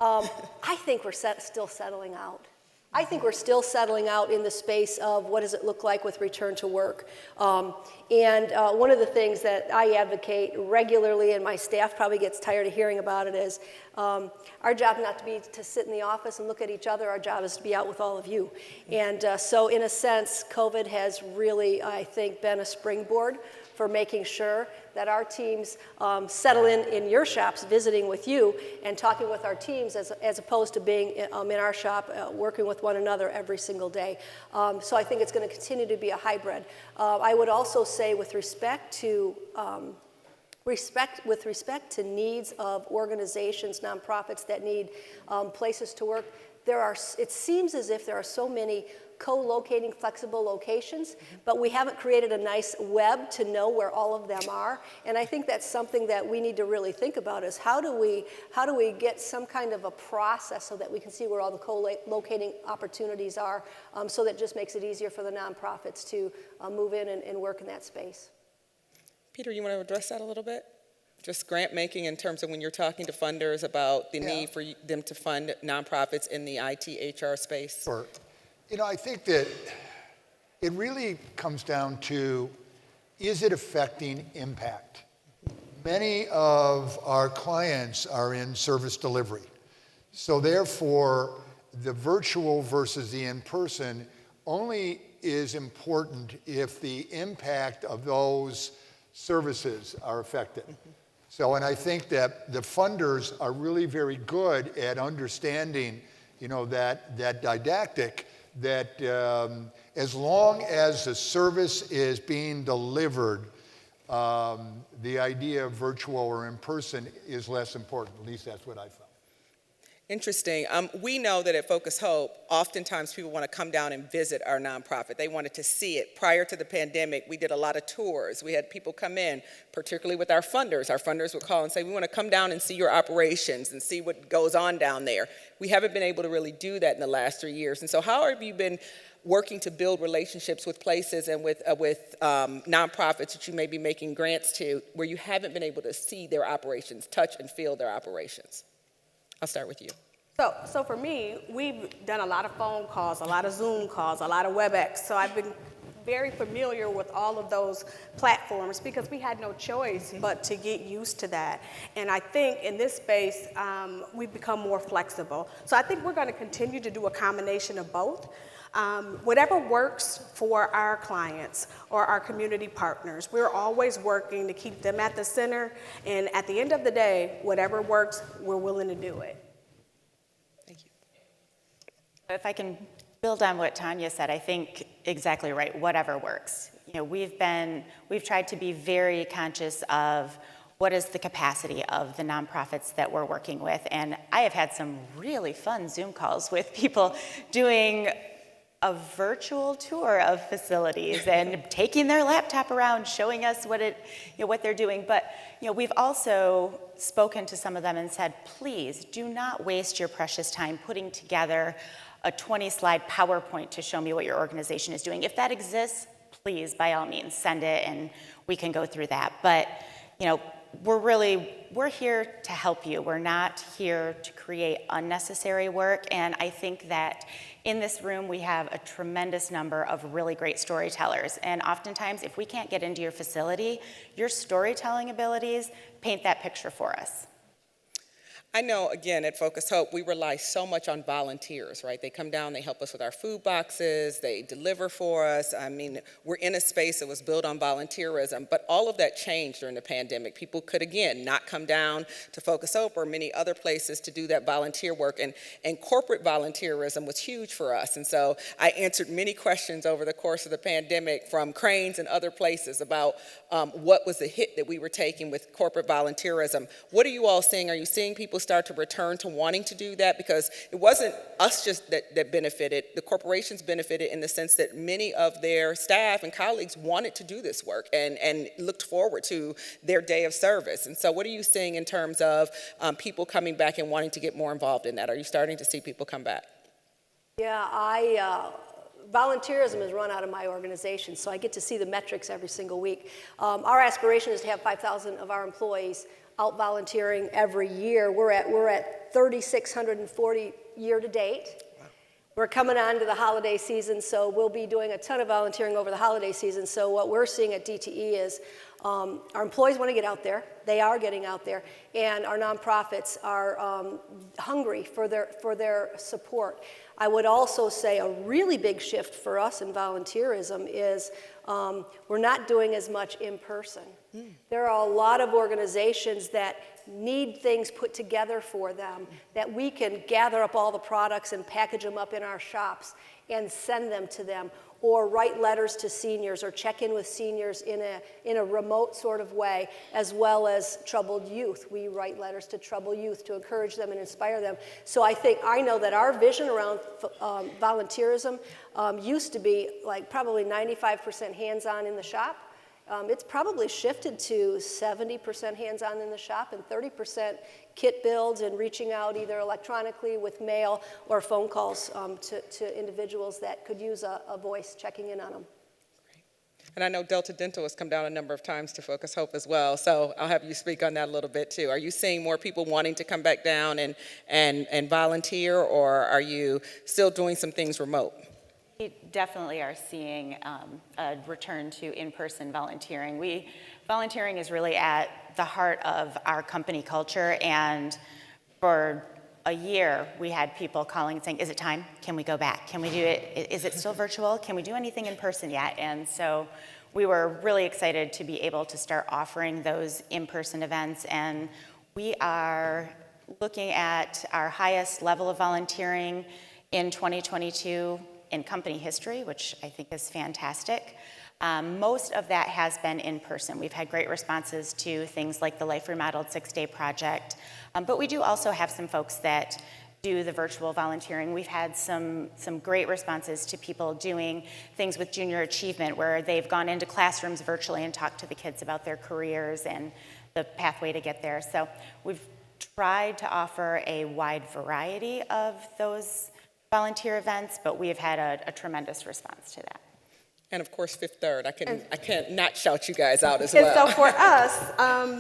I think we're still settling out. I think we're still settling out in the space of what does it look like with return to work. And one of the things that I advocate regularly, and my staff probably gets tired of hearing about it, is our job not to be to sit in the office and look at each other. Our job is to be out with all of you. And so in a sense, COVID has really, I think, been a springboard for making sure that our teams settle in your shops, visiting with you and talking with our teams as opposed to being in our shop working with one another every single day. So I think it's going to continue to be a hybrid. I would also say with respect to needs of organizations, nonprofits that need places to work, it seems as if there are so many co-locating flexible locations, but we haven't created a nice web to know where all of them are. And I think that's something that we need to really think about, is how do we get some kind of a process so that we can see where all the co-locating opportunities are, so that just makes it easier for the nonprofits to move in and work in that space. Peter, you want to address that a little bit? Just grant making in terms of when you're talking to funders about the need for them to fund nonprofits in the IT HR space. Sure. You know, I think that it really comes down to, is it affecting impact? Many of our clients are in service delivery. So therefore, the virtual versus the in-person only is important if the impact of those services are affected. So, and I think that the funders are really very good at understanding, you know, that didactic, that as long as the service is being delivered, the idea of virtual or in person is less important. At least that's what I found. Interesting. We know that at Focus Hope, oftentimes people want to come down and visit our nonprofit. They wanted to see it. Prior to the pandemic, we did a lot of tours. We had people come in, particularly with our funders. Our funders would call and say, we want to come down and see your operations and see what goes on down there. We haven't been able to really do that in the last 3 years. And so how have you been working to build relationships with places and with nonprofits that you may be making grants to, where you haven't been able to see their operations, touch and feel their operations? I'll start with you. So for me, we've done a lot of phone calls, a lot of Zoom calls, a lot of WebEx. So I've been very familiar with all of those platforms because we had no choice but to get used to that. And I think in this space, we've become more flexible. So I think we're going to continue to do a combination of both. Whatever works for our clients or our community partners, we're always working to keep them at the center. And at the end of the day, whatever works, we're willing to do it. Thank you. If I can build on what Tanya said, I think exactly right, whatever works. You know, we've tried to be very conscious of what is the capacity of the nonprofits that we're working with. And I have had some really fun Zoom calls with people doing a virtual tour of facilities and taking their laptop around, showing us what they're doing. But we've also spoken to some of them and said, please do not waste your precious time putting together a 20-slide PowerPoint to show me what your organization is doing. If that exists, please, by all means, send it and we can go through that. But we're here to help you. We're not here to create unnecessary work. And I think that in this room, we have a tremendous number of really great storytellers. And oftentimes, if we can't get into your facility, your storytelling abilities paint that picture for us. I know, again, at Focus Hope, we rely so much on volunteers, right? They come down, they help us with our food boxes, they deliver for us. I mean, we're in a space that was built on volunteerism, but all of that changed during the pandemic. People could, again, not come down to Focus Hope or many other places to do that volunteer work, and corporate volunteerism was huge for us. And so I answered many questions over the course of the pandemic from Cranes and other places about what was the hit that we were taking with corporate volunteerism. What are you all seeing? Are you seeing people start to return to wanting to do that? Because it wasn't us just that benefited, the corporations benefited in the sense that many of their staff and colleagues wanted to do this work and looked forward to their day of service. And so what are you seeing in terms of people coming back and wanting to get more involved in that? Are you starting to see people come back? Yeah, volunteerism is run out of my organization, so I get to see the metrics every single week. Our aspiration is to have 5,000 of our employees out volunteering every year. We're at 3,640 year to date. We're coming on to the holiday season, so we'll be doing a ton of volunteering over the holiday season. So what we're seeing at DTE is our employees want to get out there. They are getting out there, and our nonprofits are hungry for their support. I would also say a really big shift for us in volunteerism is we're not doing as much in person. There are a lot of organizations that need things put together for them, that we can gather up all the products and package them up in our shops and send them to them, or write letters to seniors, or check in with seniors in a remote sort of way, as well as troubled youth. We write letters to troubled youth to encourage them and inspire them. So I know that our vision around volunteerism used to be like probably 95% hands-on in the shop. It's probably shifted to 70% hands-on in the shop and 30% kit builds and reaching out either electronically with mail or phone calls to individuals that could use a voice checking in on them. And I know Delta Dental has come down a number of times to Focus Hope as well, so I'll have you speak on that a little bit too. Are you seeing more people wanting to come back down and volunteer, or are you still doing some things remote? We definitely are seeing a return to in-person volunteering. Volunteering is really at the heart of our company culture, and for a year we had people calling and saying, is it time? Can we go back? Can we do it? Is it still virtual? Can we do anything in person yet? And so we were really excited to be able to start offering those in-person events, and we are looking at our highest level of volunteering in 2022 in company history, which I think is fantastic. Most of that has been in person. We've had great responses to things like the Life Remodeled 6-Day Project, but we do also have some folks that do the virtual volunteering. We've had some great responses to people doing things with junior achievement, where they've gone into classrooms virtually and talked to the kids about their careers and the pathway to get there. So we've tried to offer a wide variety of those volunteer events, but we have had a tremendous response to that. And of course, Fifth Third. I can't not shout you guys out as well. And so for us,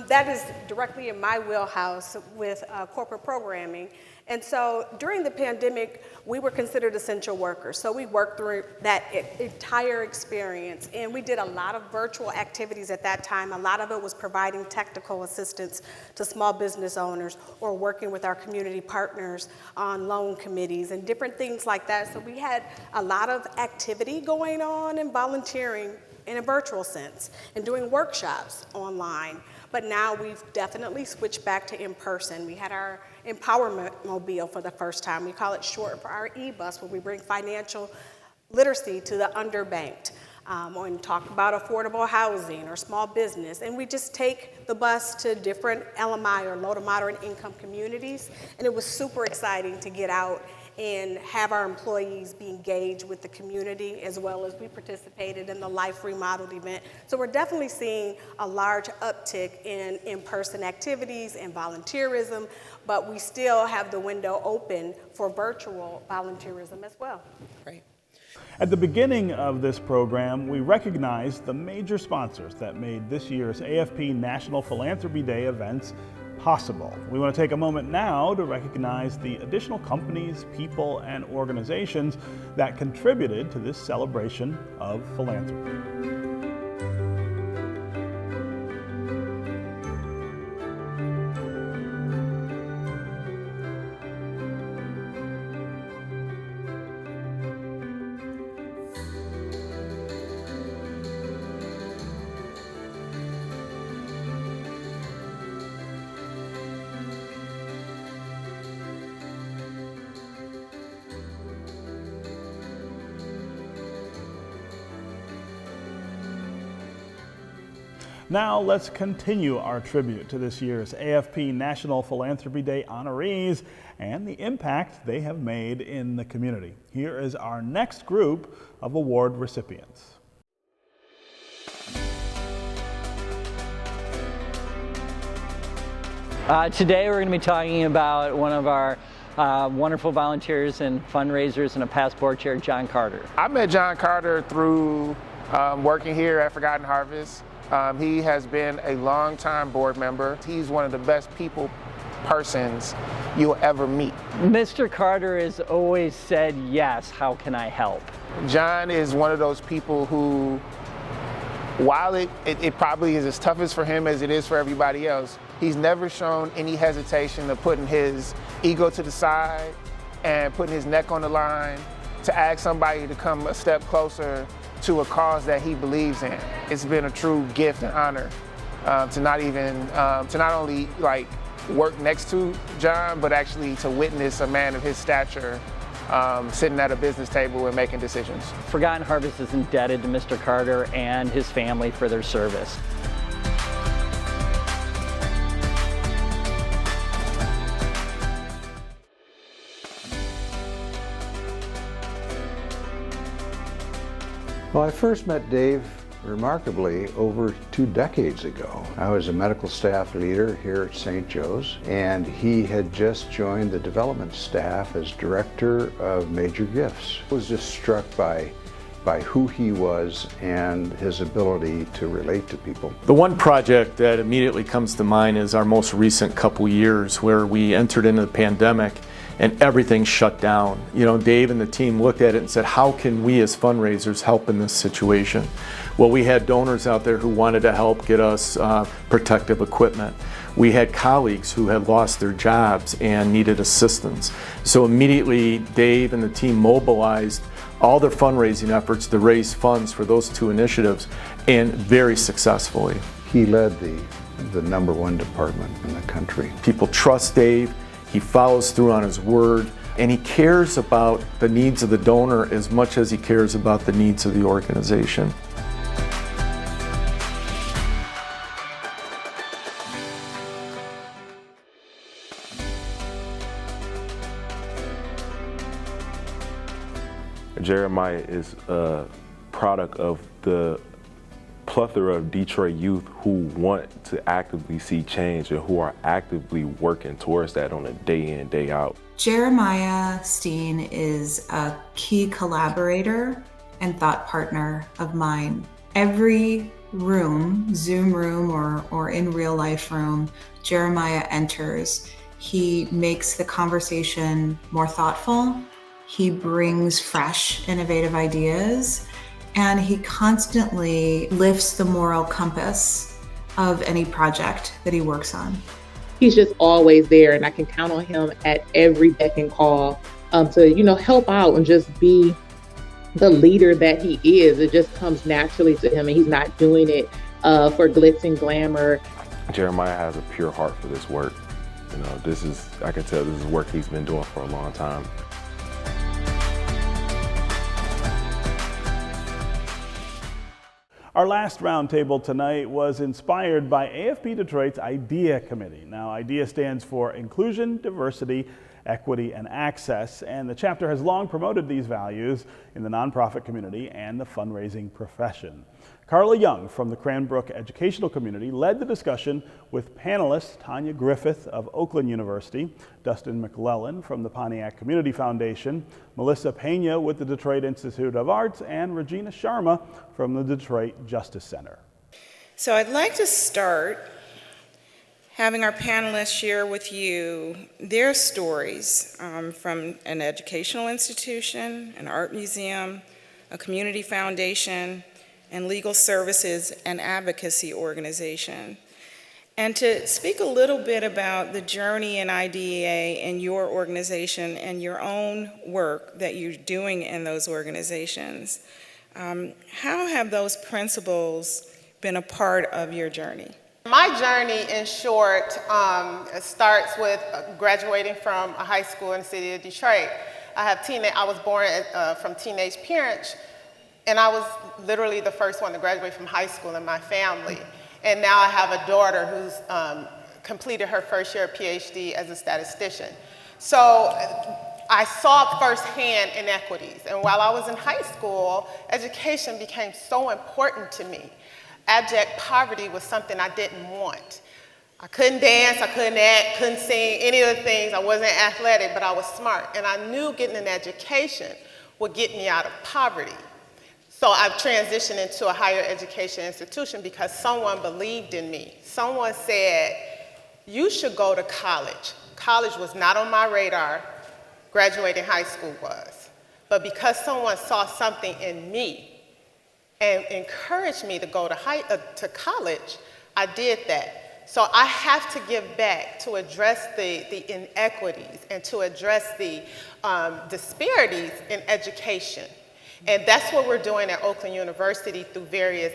that is directly in my wheelhouse with corporate programming. And so during the pandemic, we were considered essential workers. So we worked through that entire experience. And we did a lot of virtual activities at that time. A lot of it was providing technical assistance to small business owners, or working with our community partners on loan committees and different things like that. So we had a lot of activity going on and volunteering in a virtual sense and doing workshops online. But now we've definitely switched back to in-person. We had our Empowerment Mobile for the first time. We call it short for our e-bus, where we bring financial literacy to the underbanked, and talk about affordable housing or small business. And we just take the bus to different LMI or low to moderate income communities. And it was super exciting to get out and have our employees be engaged with the community, as well as we participated in the Life Remodeled event. So we're definitely seeing a large uptick in in-person activities and volunteerism, but we still have the window open for virtual volunteerism as well. Great. At the beginning of this program, we recognized the major sponsors that made this year's AFP National Philanthropy Day events possible. We want to take a moment now to recognize the additional companies, people, and organizations that contributed to this celebration of philanthropy. Now let's continue our tribute to this year's AFP National Philanthropy Day honorees and the impact they have made in the community. Here is our next group of award recipients. Today we're going to be talking about one of our wonderful volunteers and fundraisers and a past board chair, John Carter. I met John Carter through working here at Forgotten Harvest. He has been a longtime board member. He's one of the best persons you'll ever meet. Mr. Carter has always said, yes, how can I help? John is one of those people who, while it probably is as tough as for him as it is for everybody else, he's never shown any hesitation of putting his ego to the side and putting his neck on the line to ask somebody to come a step closer to a cause that he believes in. It's been a true gift and honor to not only like work next to John, but actually to witness a man of his stature sitting at a business table and making decisions. Forgotten Harvest is indebted to Mr. Carter and his family for their service. Well, I first met Dave, remarkably, over 2 decades ago. I was a medical staff leader here at St. Joe's, and he had just joined the development staff as director of major gifts. I was just struck by who he was and his ability to relate to people. The one project that immediately comes to mind is our most recent couple years where we entered into the pandemic and everything shut down. You know, Dave and the team looked at it and said, how can we as fundraisers help in this situation? Well, we had donors out there who wanted to help get us protective equipment. We had colleagues who had lost their jobs and needed assistance. So immediately, Dave and the team mobilized all their fundraising efforts to raise funds for those 2 initiatives, and very successfully. He led the #1 department in the country. People trust Dave. He follows through on his word, and he cares about the needs of the donor as much as he cares about the needs of the organization. Jeremiah is a product of the plethora of Detroit youth who want to actively see change and who are actively working towards that on a day in, day out. Jeremiah Steen is a key collaborator and thought partner of mine. Every room, Zoom room or in real life room, Jeremiah enters. He makes the conversation more thoughtful. He brings fresh, innovative ideas, and he constantly lifts the moral compass of any project that he works on. He's just always there, and I can count on him at every beck and call to, help out and just be the leader that he is. It just comes naturally to him, and he's not doing it for glitz and glamour. Jeremiah has a pure heart for this work. I can tell this is work he's been doing for a long time. Our last roundtable tonight was inspired by AFP Detroit's IDEA Committee. Now, IDEA stands for Inclusion, Diversity, Equity, and Access, and the chapter has long promoted these values in the nonprofit community and the fundraising profession. Carla Young from the Cranbrook Educational Community led the discussion with panelists Tanya Griffith of Oakland University, Dustin McClellan from the Pontiac Community Foundation, Melissa Pena with the Detroit Institute of Arts, and Regina Sharma from the Detroit Justice Center. So I'd like to start having our panelists share with you their stories from an educational institution, an art museum, a community foundation, and legal services and advocacy organization. And to speak a little bit about the journey in IDEA and your organization and your own work that you're doing in those organizations. How have those principles been a part of your journey? My journey, in short, starts with graduating from a high school in the city of Detroit. I was born from teenage parents, and I was literally the first one to graduate from high school in my family. And now I have a daughter who's completed her first year of PhD as a statistician. So I saw firsthand inequities. And while I was in high school, education became so important to me. Abject poverty was something I didn't want. I couldn't dance, I couldn't act, couldn't sing, any of the things. I wasn't athletic, but I was smart. And I knew getting an education would get me out of poverty. So I've transitioned into a higher education institution because someone believed in me. Someone said, you should go to college. College was not on my radar. Graduating high school was. But because someone saw something in me and encouraged me to go to college, I did that. So I have to give back to address the inequities and to address the disparities in education. And that's what we're doing at Oakland University through various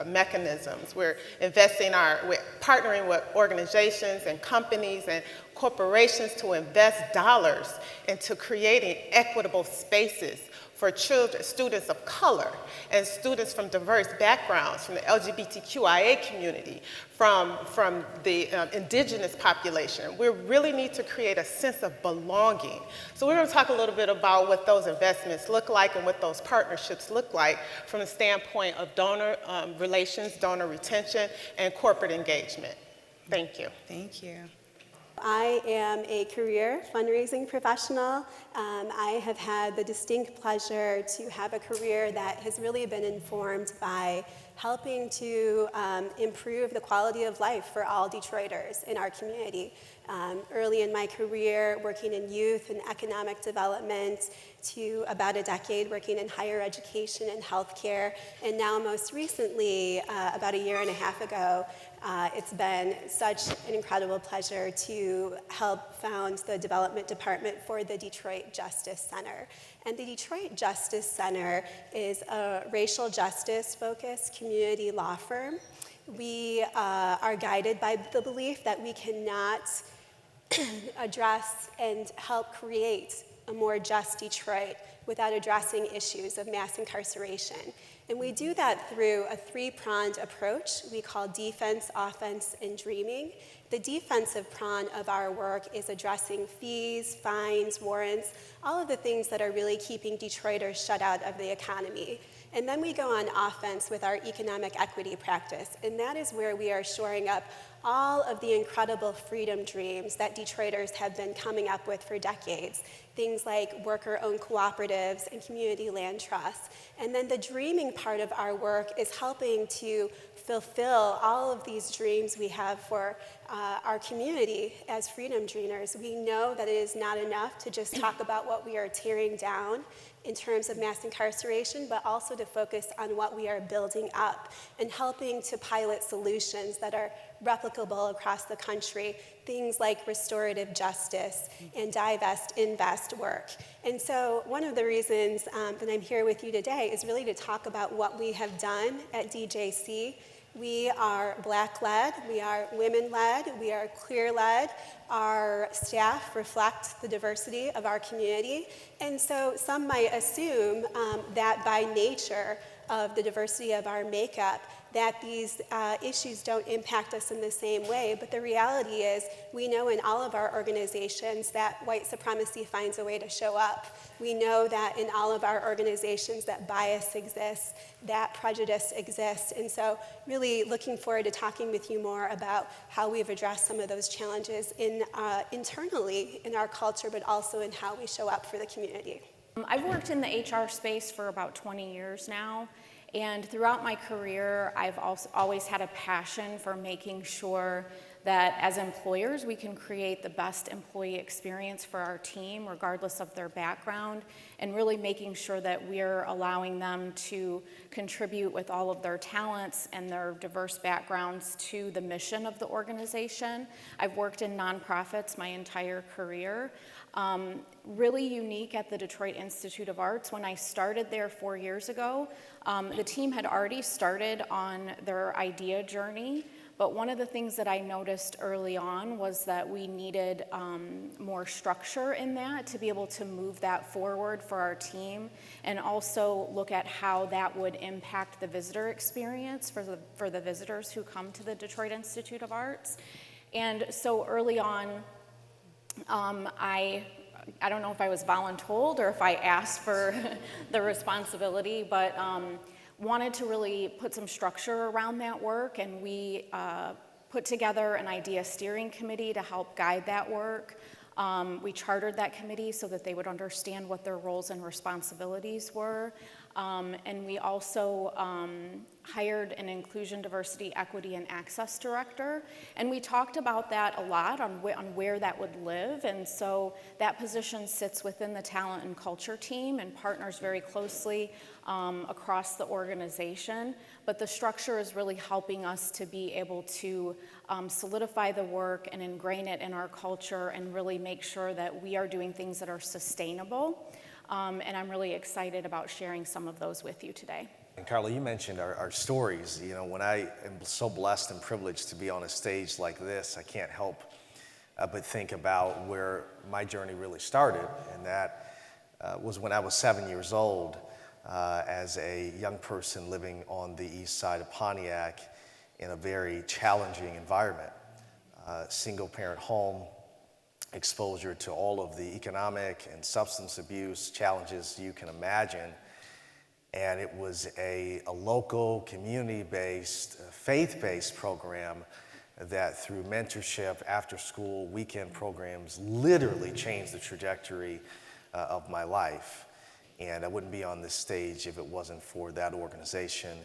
mechanisms. We're we're partnering with organizations and companies and corporations to invest dollars into creating equitable spaces for children, students of color, and students from diverse backgrounds, from the LGBTQIA community, from the indigenous population. We really need to create a sense of belonging. So we're going to talk a little bit about what those investments look like and what those partnerships look like from the standpoint of donor relations, donor retention, and corporate engagement. Thank you. Thank you. I am a career fundraising professional. I have had the distinct pleasure to have a career that has really been informed by helping to improve the quality of life for all Detroiters in our community. Early in my career, working in youth and economic development, to about a decade working in higher education and healthcare, and now most recently, about a year and a half ago, it's been such an incredible pleasure to help found the development department for the Detroit Justice Center. And the Detroit Justice Center is a racial justice focused community law firm. We are guided by the belief that we cannot address and help create a more just Detroit without addressing issues of mass incarceration. And we do that through a three-pronged approach we call defense, offense, and dreaming. The defensive prong of our work is addressing fees, fines, warrants, all of the things that are really keeping Detroiters shut out of the economy. And then we go on offense with our economic equity practice, and that is where we are shoring up all of the incredible freedom dreams that Detroiters have been coming up with for decades. Things like worker-owned cooperatives and community land trusts. And then the dreaming part of our work is helping to fulfill all of these dreams we have for our community as freedom dreamers. We know that it is not enough to just talk about what we are tearing down in terms of mass incarceration, but also to focus on what we are building up and helping to pilot solutions that are replicable across the country, things like restorative justice and divest, invest work. And so one of the reasons that I'm here with you today is really to talk about what we have done at DJC. We are Black-led, we are women-led, we are queer-led. Our staff reflect the diversity of our community. And so some might assume that by nature of the diversity of our makeup, that these issues don't impact us in the same way. But the reality is, we know in all of our organizations that white supremacy finds a way to show up. We know that in all of our organizations that bias exists, that prejudice exists. And so really looking forward to talking with you more about how we've addressed some of those challenges internally in our culture, but also in how we show up for the community. I've worked in the HR space for about 20 years now. And throughout my career, I've also always had a passion for making sure that as employers, we can create the best employee experience for our team, regardless of their background, and really making sure that we're allowing them to contribute with all of their talents and their diverse backgrounds to the mission of the organization. I've worked in nonprofits my entire career. Really unique at the Detroit Institute of Arts. When I started there 4 years ago, the team had already started on their idea journey, But one of the things that I noticed early on was that we needed more structure in that to be able to move that forward for our team, and also look at how that would impact the visitor experience for the visitors who come to the Detroit Institute of Arts. And so early on, I don't know if I was voluntold or if I asked for the responsibility, but wanted to really put some structure around that work, and we put together an idea steering committee to help guide that work. We chartered that committee so that they would understand what their roles and responsibilities were. And we also hired an inclusion, diversity, equity, and access director. And we talked about that a lot on where that would live. And so that position sits within the talent and culture team and partners very closely across the organization. But the structure is really helping us to be able to solidify the work and ingrain it in our culture and really make sure that we are doing things that are sustainable. And I'm really excited about sharing some of those with you today. And Carla, you mentioned our stories. You know, when I am so blessed and privileged to be on a stage like this, I can't help but think about where my journey really started. And that was when I was 7 years old as a young person living on the east side of Pontiac in a very challenging environment. Single parent home, exposure to all of the economic and substance abuse challenges you can imagine. And it was a local, community-based, faith-based program that through mentorship, after-school, weekend programs, literally changed the trajectory of my life. And I wouldn't be on this stage if it wasn't for that organization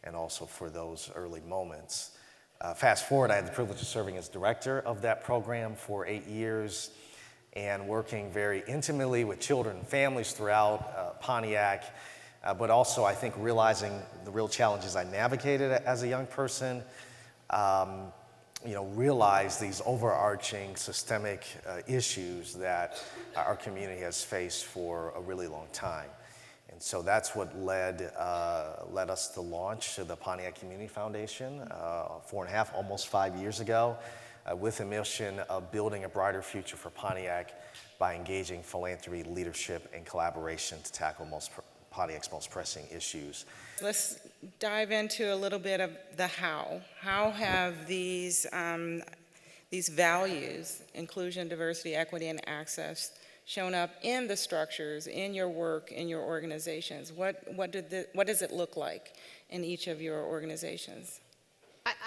and also for those early moments. Fast forward, I had the privilege of serving as director of that program for 8 years and working very intimately with children and families throughout Pontiac, but also I think realizing the real challenges I navigated as a young person, realize these overarching systemic issues that our community has faced for a really long time. And so that's what led us to launch the Pontiac Community Foundation 4.5, almost 5 years ago, with a mission of building a brighter future for Pontiac by engaging philanthropy, leadership, and collaboration to tackle Pontiac's most pressing issues. Let's dive into a little bit of the how. How have these values, inclusion, diversity, equity, and access, shown up in the structures, in your work, in your organizations? What does it look like in each of your organizations?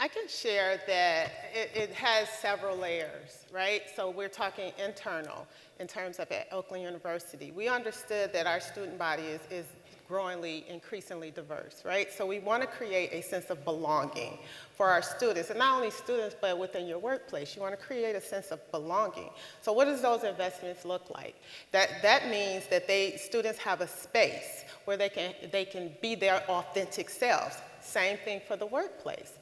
I can share that it has several layers, right? So we're talking internal in terms of at Oakland University. We understood that our student body is growingly, increasingly diverse, right? So we want to create a sense of belonging for our students, and not only students, but within your workplace. You want to create a sense of belonging. So what does those investments look like? That means that students have a space where they can be their authentic selves. Same thing for the workplace.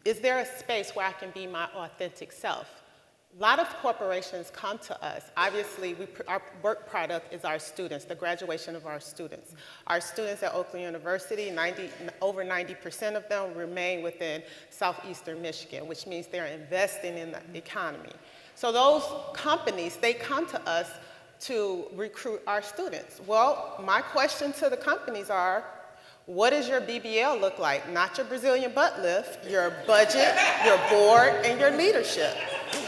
Is there a space where I can be my authentic self? A lot of corporations come to us. Obviously, our work product is our students, the graduation of our students. Our students at Oakland University, over 90% of them remain within southeastern Michigan, which means they're investing in the economy. So those companies, they come to us to recruit our students. Well, my question to the companies are, what does your BBL look like? Not your Brazilian butt lift, your budget, your board, and your leadership.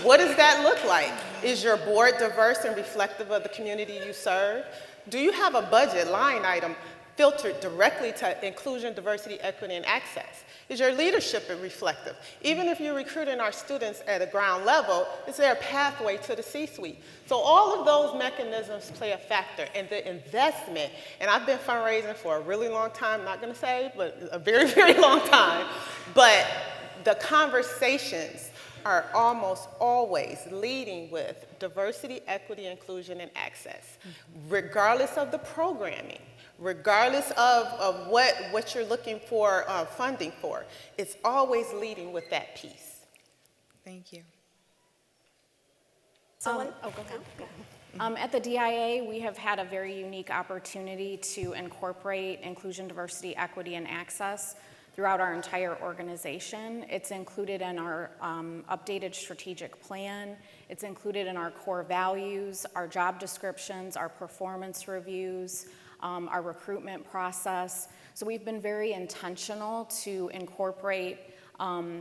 What does that look like? Is your board diverse and reflective of the community you serve? Do you have a budget line item filtered directly to inclusion, diversity, equity, and access? Is your leadership reflective? Even if you're recruiting our students at a ground level, is there a pathway to the C-suite? So all of those mechanisms play a factor in the investment. And I've been fundraising for a really long time, not gonna say, but a very, very long time. But the conversations are almost always leading with diversity, equity, inclusion, and access, regardless of the programming. Regardless of what you're looking for funding for, it's always leading with that piece. Thank you. Go ahead. At the DIA, we have had a very unique opportunity to incorporate inclusion, diversity, equity, and access throughout our entire organization. It's included in our updated strategic plan. It's included in our core values, our job descriptions, our performance reviews, our recruitment process. So we've been very intentional to incorporate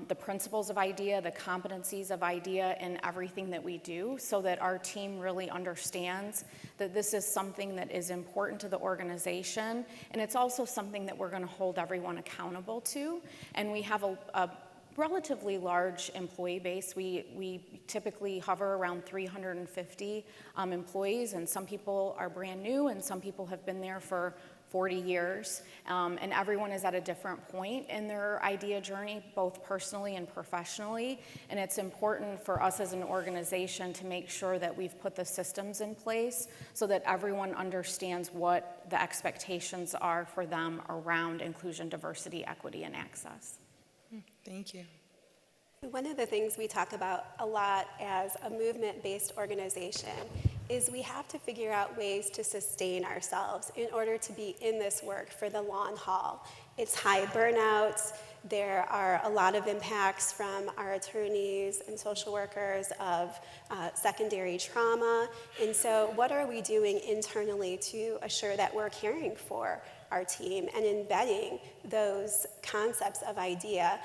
the principles of IDEA, the competencies of IDEA in everything that we do, so that our team really understands that this is something that is important to the organization, and it's also something that we're going to hold everyone accountable to. And we have a relatively large employee base. We typically hover around 350 employees, and some people are brand new, and some people have been there for 40 years, and everyone is at a different point in their IDEA journey, both personally and professionally, and it's important for us as an organization to make sure that we've put the systems in place so that everyone understands what the expectations are for them around inclusion, diversity, equity, and access. Thank you. One of the things we talk about a lot as a movement-based organization is we have to figure out ways to sustain ourselves in order to be in this work for the long haul. It's high burnouts. There are a lot of impacts from our attorneys and social workers of secondary trauma. And so what are we doing internally to assure that we're caring for our team and embedding those concepts of IDEA?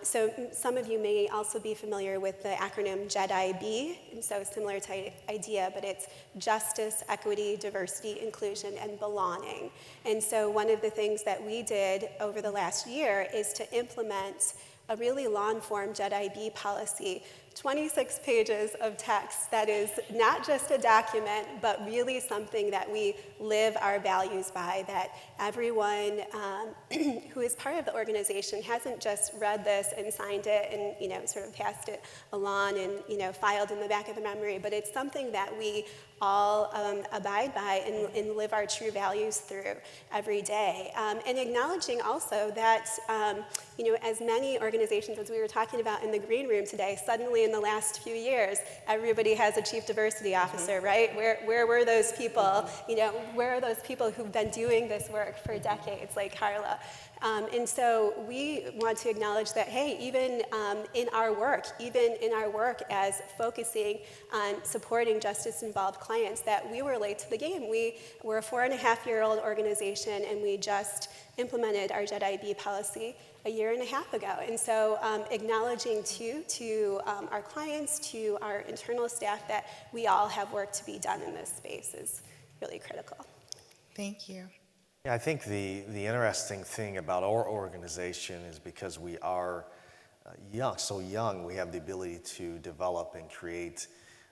So some of you may also be familiar with the acronym JEDI-B, and so similar to IDEA, but it's justice, equity, diversity, inclusion, and belonging. And so one of the things that we did over the last year is to implement a really long-form JEDI-B policy, 26 pages of text that is not just a document, but really something that we live our values by, that everyone who is part of the organization hasn't just read this and signed it and sort of passed it along and filed in the back of the memory, but it's something that we all abide by and live our true values through every day. And acknowledging also that, as many organizations, as we were talking about in the green room today, suddenly in the last few years, everybody has a chief diversity officer, right? Where were those people? Where are those people who've been doing this work for decades, like Carla? And so we want to acknowledge that, hey, even in our work as focusing on supporting justice-involved clients, that we were late to the game. We were a 4.5-year-old organization, and we just implemented our JEDI-B policy a year and a half ago. And so acknowledging to our clients, to our internal staff, that we all have work to be done in this space is really critical. Thank you. Yeah, I think the interesting thing about our organization is because we are so young, we have the ability to develop and create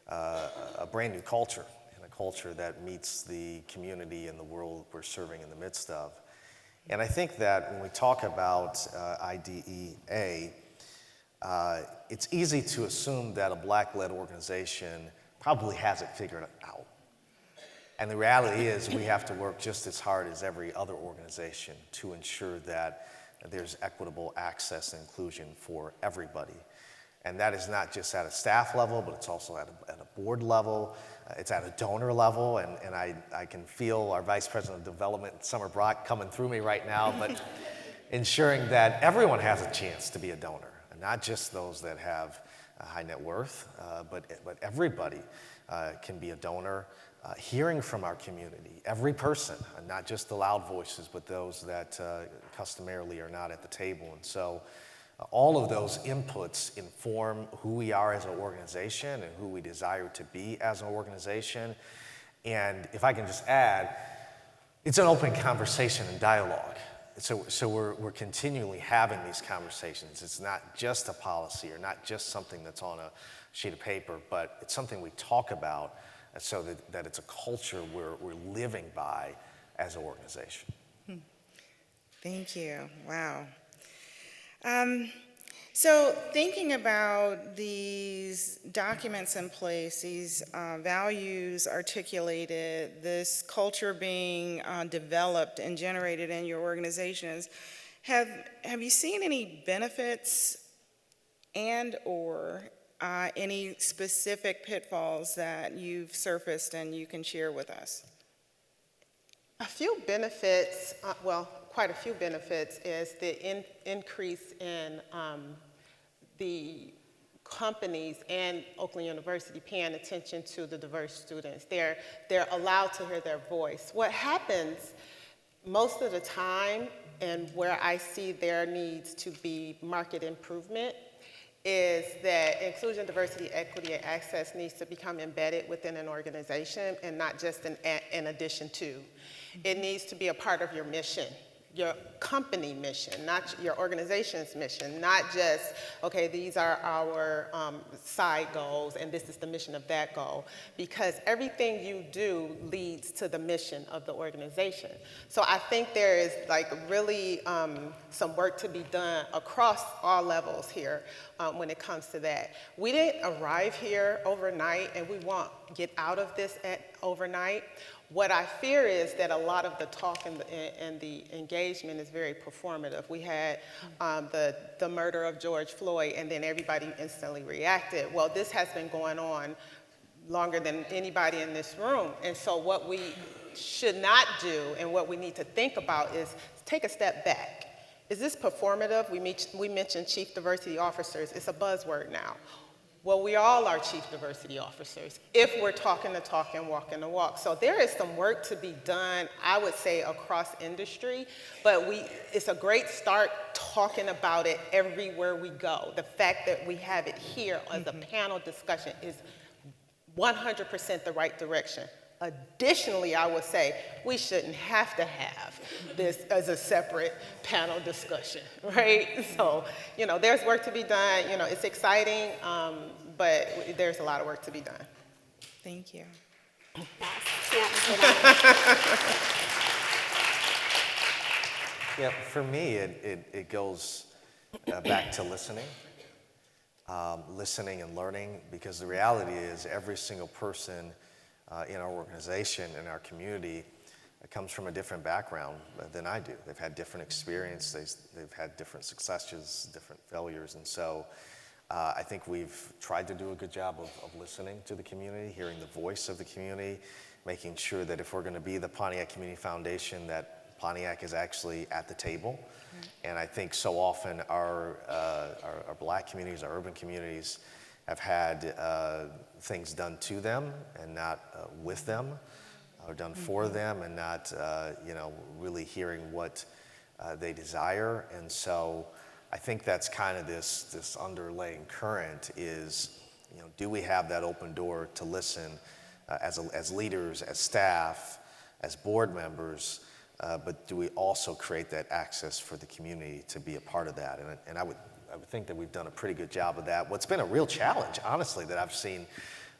a brand new culture, and a culture that meets the community and the world we're serving in the midst of. And I think that when we talk about IDEA, it's easy to assume that a Black-led organization probably has it figured out. And the reality is we have to work just as hard as every other organization to ensure that there's equitable access and inclusion for everybody. And that is not just at a staff level, but it's also at a board level. It's at a donor level, and I can feel our Vice President of Development, Summer Brock, coming through me right now, but ensuring that everyone has a chance to be a donor, and not just those that have a high net worth, but everybody can be a donor. Hearing from our community, every person, and not just the loud voices, but those that customarily are not at the table. And so all of those inputs inform who we are as an organization and who we desire to be as an organization. And if I can just add, it's an open conversation and dialogue. So we're continually having these conversations. It's not just a policy or not just something that's on a sheet of paper, but it's something we talk about so that it's a culture we're living by as an organization. Thank you. Wow. So thinking about these documents in place, these values articulated, this culture being developed and generated in your organizations, have you seen any benefits and or any specific pitfalls that you've surfaced and you can share with us? A few benefits, quite a few benefits is the increase in the companies and Oakland University paying attention to the diverse students. They're allowed to hear their voice. What happens most of the time, and where I see there needs to be market improvement, is that inclusion, diversity, equity, and access needs to become embedded within an organization and not just in addition to. It needs to be a part of your mission, your company mission, not your organization's mission, not just, okay, these are our side goals and this is the mission of that goal, because everything you do leads to the mission of the organization. So I think there is like really some work to be done across all levels here when it comes to that. We didn't arrive here overnight and we won't get out of this overnight. What I fear is that a lot of the talk and the engagement is very performative. We had the murder of George Floyd, and then everybody instantly reacted. Well, this has been going on longer than anybody in this room. And so what we should not do and what we need to think about is take a step back. Is this performative? We mentioned chief diversity officers. It's a buzzword now. Well, we all are chief diversity officers if we're talking the talk and walking the walk. So there is some work to be done, I would say, across industry, but it's a great start talking about it everywhere we go. The fact that we have it here as a panel discussion is 100% the right direction. Additionally, I would say we shouldn't have to have this as a separate panel discussion, right? So, there's work to be done. It's exciting, but there's a lot of work to be done. Thank you. Yeah, for me, it goes back to listening and learning, because the reality is every single person in our organization, in our community, comes from a different background than I do. They've had different experiences, they've had different successes, different failures, and so I think we've tried to do a good job of listening to the community, hearing the voice of the community, making sure that if we're going to be the Pontiac Community Foundation, that Pontiac is actually at the table. And I think so often our black communities, our urban communities, have had things done to them and not with them, or done for them and not really hearing what they desire. And so I think that's kind of this underlying current is, do we have that open door to listen as leaders, as staff, as board members, but do we also create that access for the community to be a part of that? And I would think that we've done a pretty good job of that. What's been a real challenge, honestly, that I've seen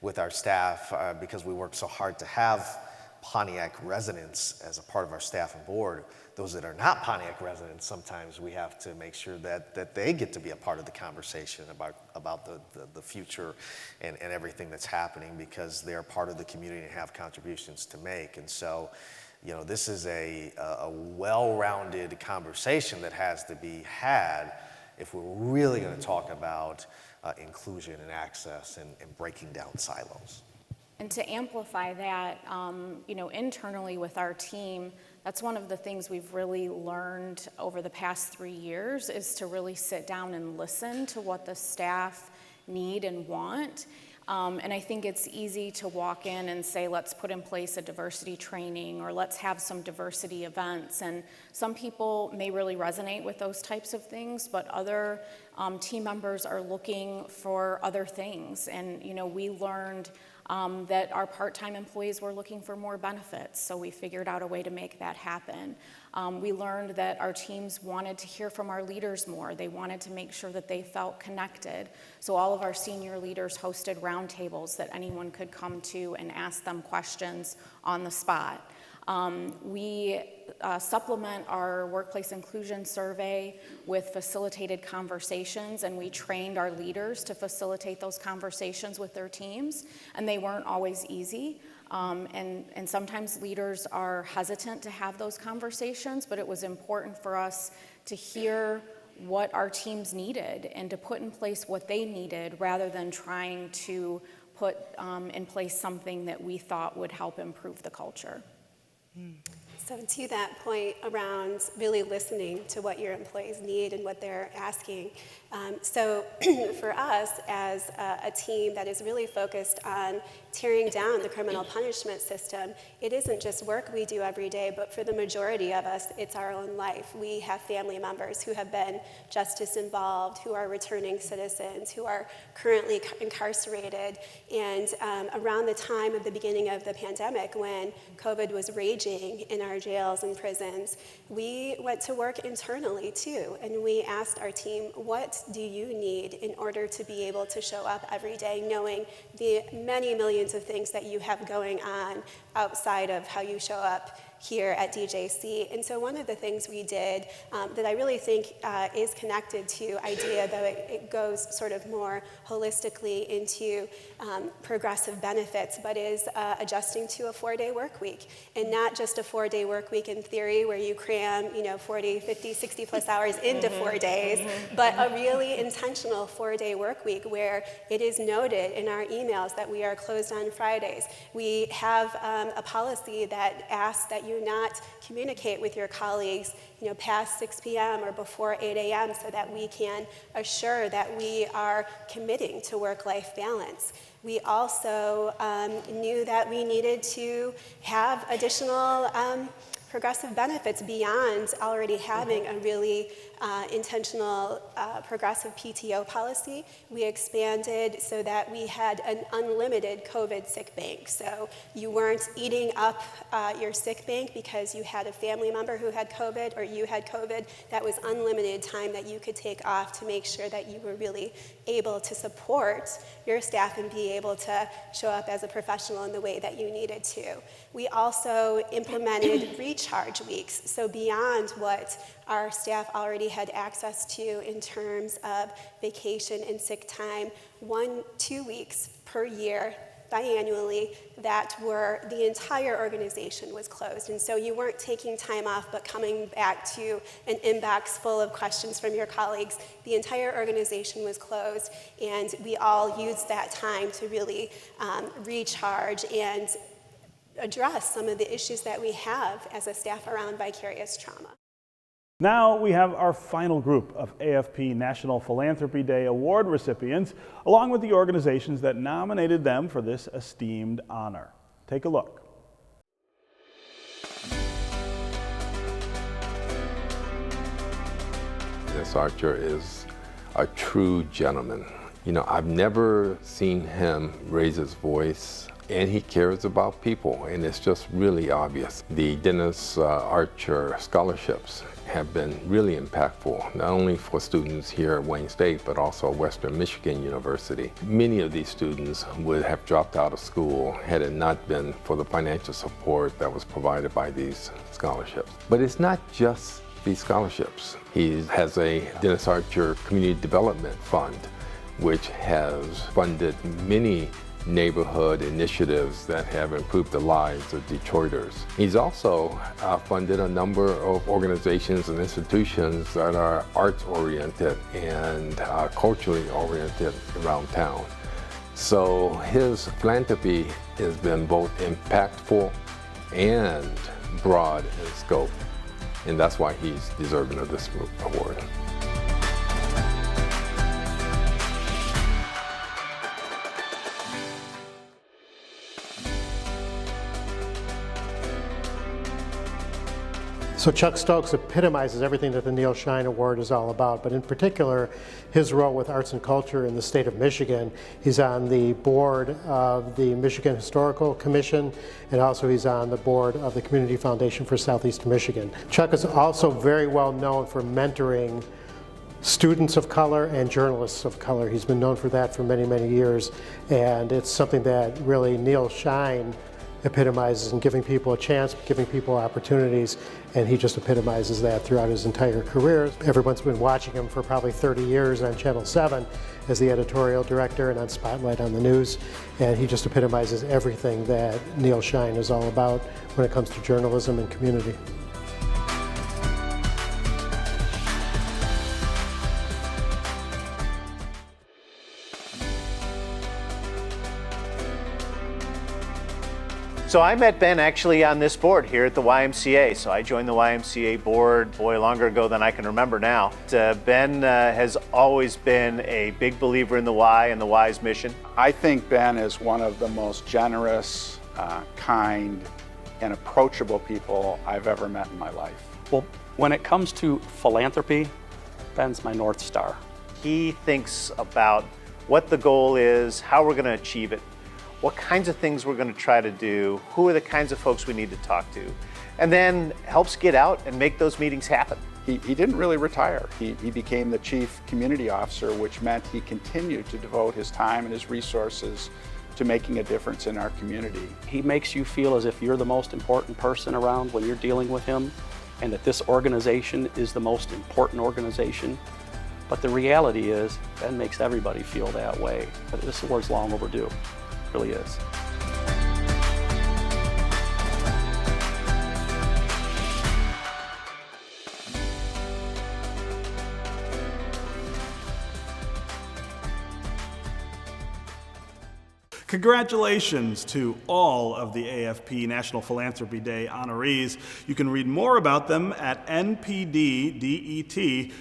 with our staff, because we work so hard to have Pontiac residents as a part of our staff and board, those that are not Pontiac residents, sometimes we have to make sure that they get to be a part of the conversation about the future and everything that's happening, because they're part of the community and have contributions to make. And so, this is a well-rounded conversation that has to be had if we're really going to talk about inclusion and access and breaking down silos. And to amplify that, internally with our team, that's one of the things we've really learned over the past 3 years, is to really sit down and listen to what the staff need and want. And I think it's easy to walk in and say, let's put in place a diversity training, or let's have some diversity events. And some people may really resonate with those types of things, but other team members are looking for other things. And, we learned that our part-time employees were looking for more benefits, so we figured out a way to make that happen. We learned that our teams wanted to hear from our leaders more. They wanted to make sure that they felt connected. So all of our senior leaders hosted roundtables that anyone could come to and ask them questions on the spot. We supplement our workplace inclusion survey with facilitated conversations, and we trained our leaders to facilitate those conversations with their teams, and they weren't always easy. And sometimes leaders are hesitant to have those conversations, but it was important for us to hear what our teams needed and to put in place what they needed, rather than trying to put in place something that we thought would help improve the culture. So So to that point around really listening to what your employees need and what they're asking. So for us as a team that is really focused on tearing down the criminal punishment system, it isn't just work we do every day, but for the majority of us, it's our own life. We have family members who have been justice involved, who are returning citizens, who are currently incarcerated. And around the time of the beginning of the pandemic, when COVID was raging in our jails and prisons, we went to work internally too, and we asked our team, what do you need in order to be able to show up every day, knowing the many millions of things that you have going on outside of how you show up here at DJC. And so one of the things we did that I really think is connected to IDEA, though it goes sort of more holistically into progressive benefits, but is adjusting to a 4-day work week. And not just a 4-day work week in theory where you cram 40, 50, 60 plus hours into 4 days, but a really intentional 4-day work week where it is noted in our emails that we are closed on Fridays. We have a policy that asks that you not communicate with your colleagues past 6 p.m. or before 8 a.m. so that we can assure that we are committing to work-life balance. We also knew that we needed to have additional progressive benefits beyond already having a really intentional progressive PTO policy. We expanded so that we had an unlimited COVID sick bank. So you weren't eating up your sick bank because you had a family member who had COVID or you had COVID. That was unlimited time that you could take off to make sure that you were really able to support your staff and be able to show up as a professional in the way that you needed to. We also implemented recharge weeks. So beyond what our staff already had access to in terms of vacation and sick time, 1-2 weeks per year, biannually, that were the entire organization was closed. And so you weren't taking time off, but coming back to an inbox full of questions from your colleagues. The entire organization was closed, and we all used that time to really recharge and address some of the issues that we have as a staff around vicarious trauma. Now we have our final group of AFP National Philanthropy Day Award recipients, along with the organizations that nominated them for this esteemed honor. Take a look. Dennis Archer is a true gentleman. I've never seen him raise his voice, and he cares about people, and it's just really obvious. The Dennis Archer scholarships have been really impactful, not only for students here at Wayne State, but also Western Michigan University. Many of these students would have dropped out of school had it not been for the financial support that was provided by these scholarships. But it's not just these scholarships. He has a Dennis Archer Community Development Fund, which has funded many neighborhood initiatives that have improved the lives of Detroiters. He's also funded a number of organizations and institutions that are arts-oriented and culturally oriented around town. So his philanthropy has been both impactful and broad in scope, and that's why he's deserving of this award. So Chuck Stokes epitomizes everything that the Neil Shine Award is all about, but in particular, his role with arts and culture in the state of Michigan. He's on the board of the Michigan Historical Commission, and also he's on the board of the Community Foundation for Southeast Michigan. Chuck is also very well known for mentoring students of color and journalists of color. He's been known for that for many, many years, and it's something that really Neil Shine epitomizes in giving people a chance, giving people opportunities, and he just epitomizes that throughout his entire career. Everyone's been watching him for probably 30 years on Channel 7 as the editorial director and on Spotlight on the News, and he just epitomizes everything that Neil Shine is all about when it comes to journalism and community. So I met Ben actually on this board here at the YMCA. So I joined the YMCA board, boy, longer ago than I can remember now. Ben has always been a big believer in the Y and the Y's mission. I think Ben is one of the most generous, kind, and approachable people I've ever met in my life. Well, when it comes to philanthropy, Ben's my North Star. He thinks about what the goal is, how we're going to achieve it, what kinds of things we're going to try to do, who are the kinds of folks we need to talk to, and then helps get out and make those meetings happen. He didn't really retire. He became the chief community officer, which meant he continued to devote his time and his resources to making a difference in our community. He makes you feel as if you're the most important person around when you're dealing with him, and that this organization is the most important organization. But the reality is, Ben makes everybody feel that way. But this award's long overdue. It really is. Congratulations to all of the AFP National Philanthropy Day honorees. You can read more about them at npddet.org.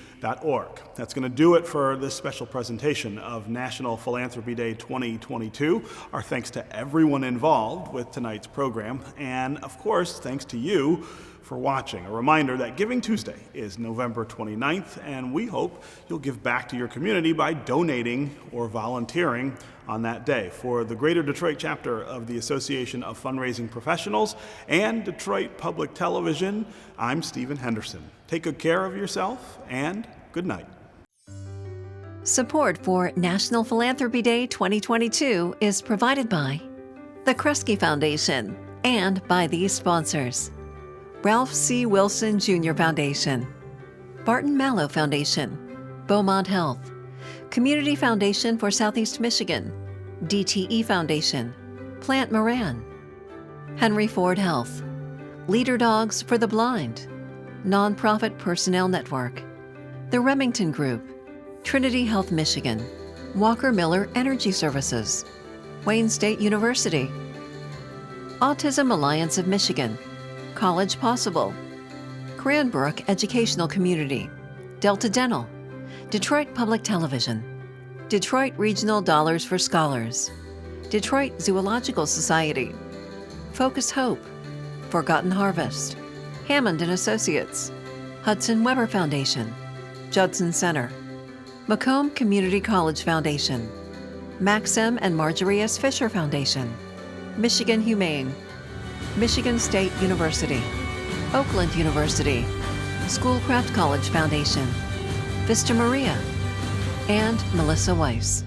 That's going to do it for this special presentation of National Philanthropy Day 2022. Our thanks to everyone involved with tonight's program, and of course, thanks to you for watching. A reminder that Giving Tuesday is November 29th, and we hope you'll give back to your community by donating or volunteering on that day. For the Greater Detroit chapter of the Association of Fundraising Professionals and Detroit Public Television, I'm Stephen Henderson. Take good care of yourself, and good night. Support for National Philanthropy Day 2022 is provided by the Kresge Foundation and by these sponsors: Ralph C. Wilson Jr. Foundation, Barton Mallow Foundation, Beaumont Health, Community Foundation for Southeast Michigan, DTE Foundation, Plant Moran, Henry Ford Health, Leader Dogs for the Blind, Nonprofit Personnel Network, the Remington Group, Trinity Health Michigan, Walker Miller Energy Services, Wayne State University, Autism Alliance of Michigan, College Possible, Cranbrook Educational Community, Delta Dental, Detroit Public Television, Detroit Regional Dollars for Scholars, Detroit Zoological Society, Focus Hope, Forgotten Harvest, Hammond & Associates, Hudson Weber Foundation, Judson Center, Macomb Community College Foundation, Maxim and Marjorie S. Fisher Foundation, Michigan Humane, Michigan State University, Oakland University, Schoolcraft College Foundation, Vista Maria, and Melissa Weiss.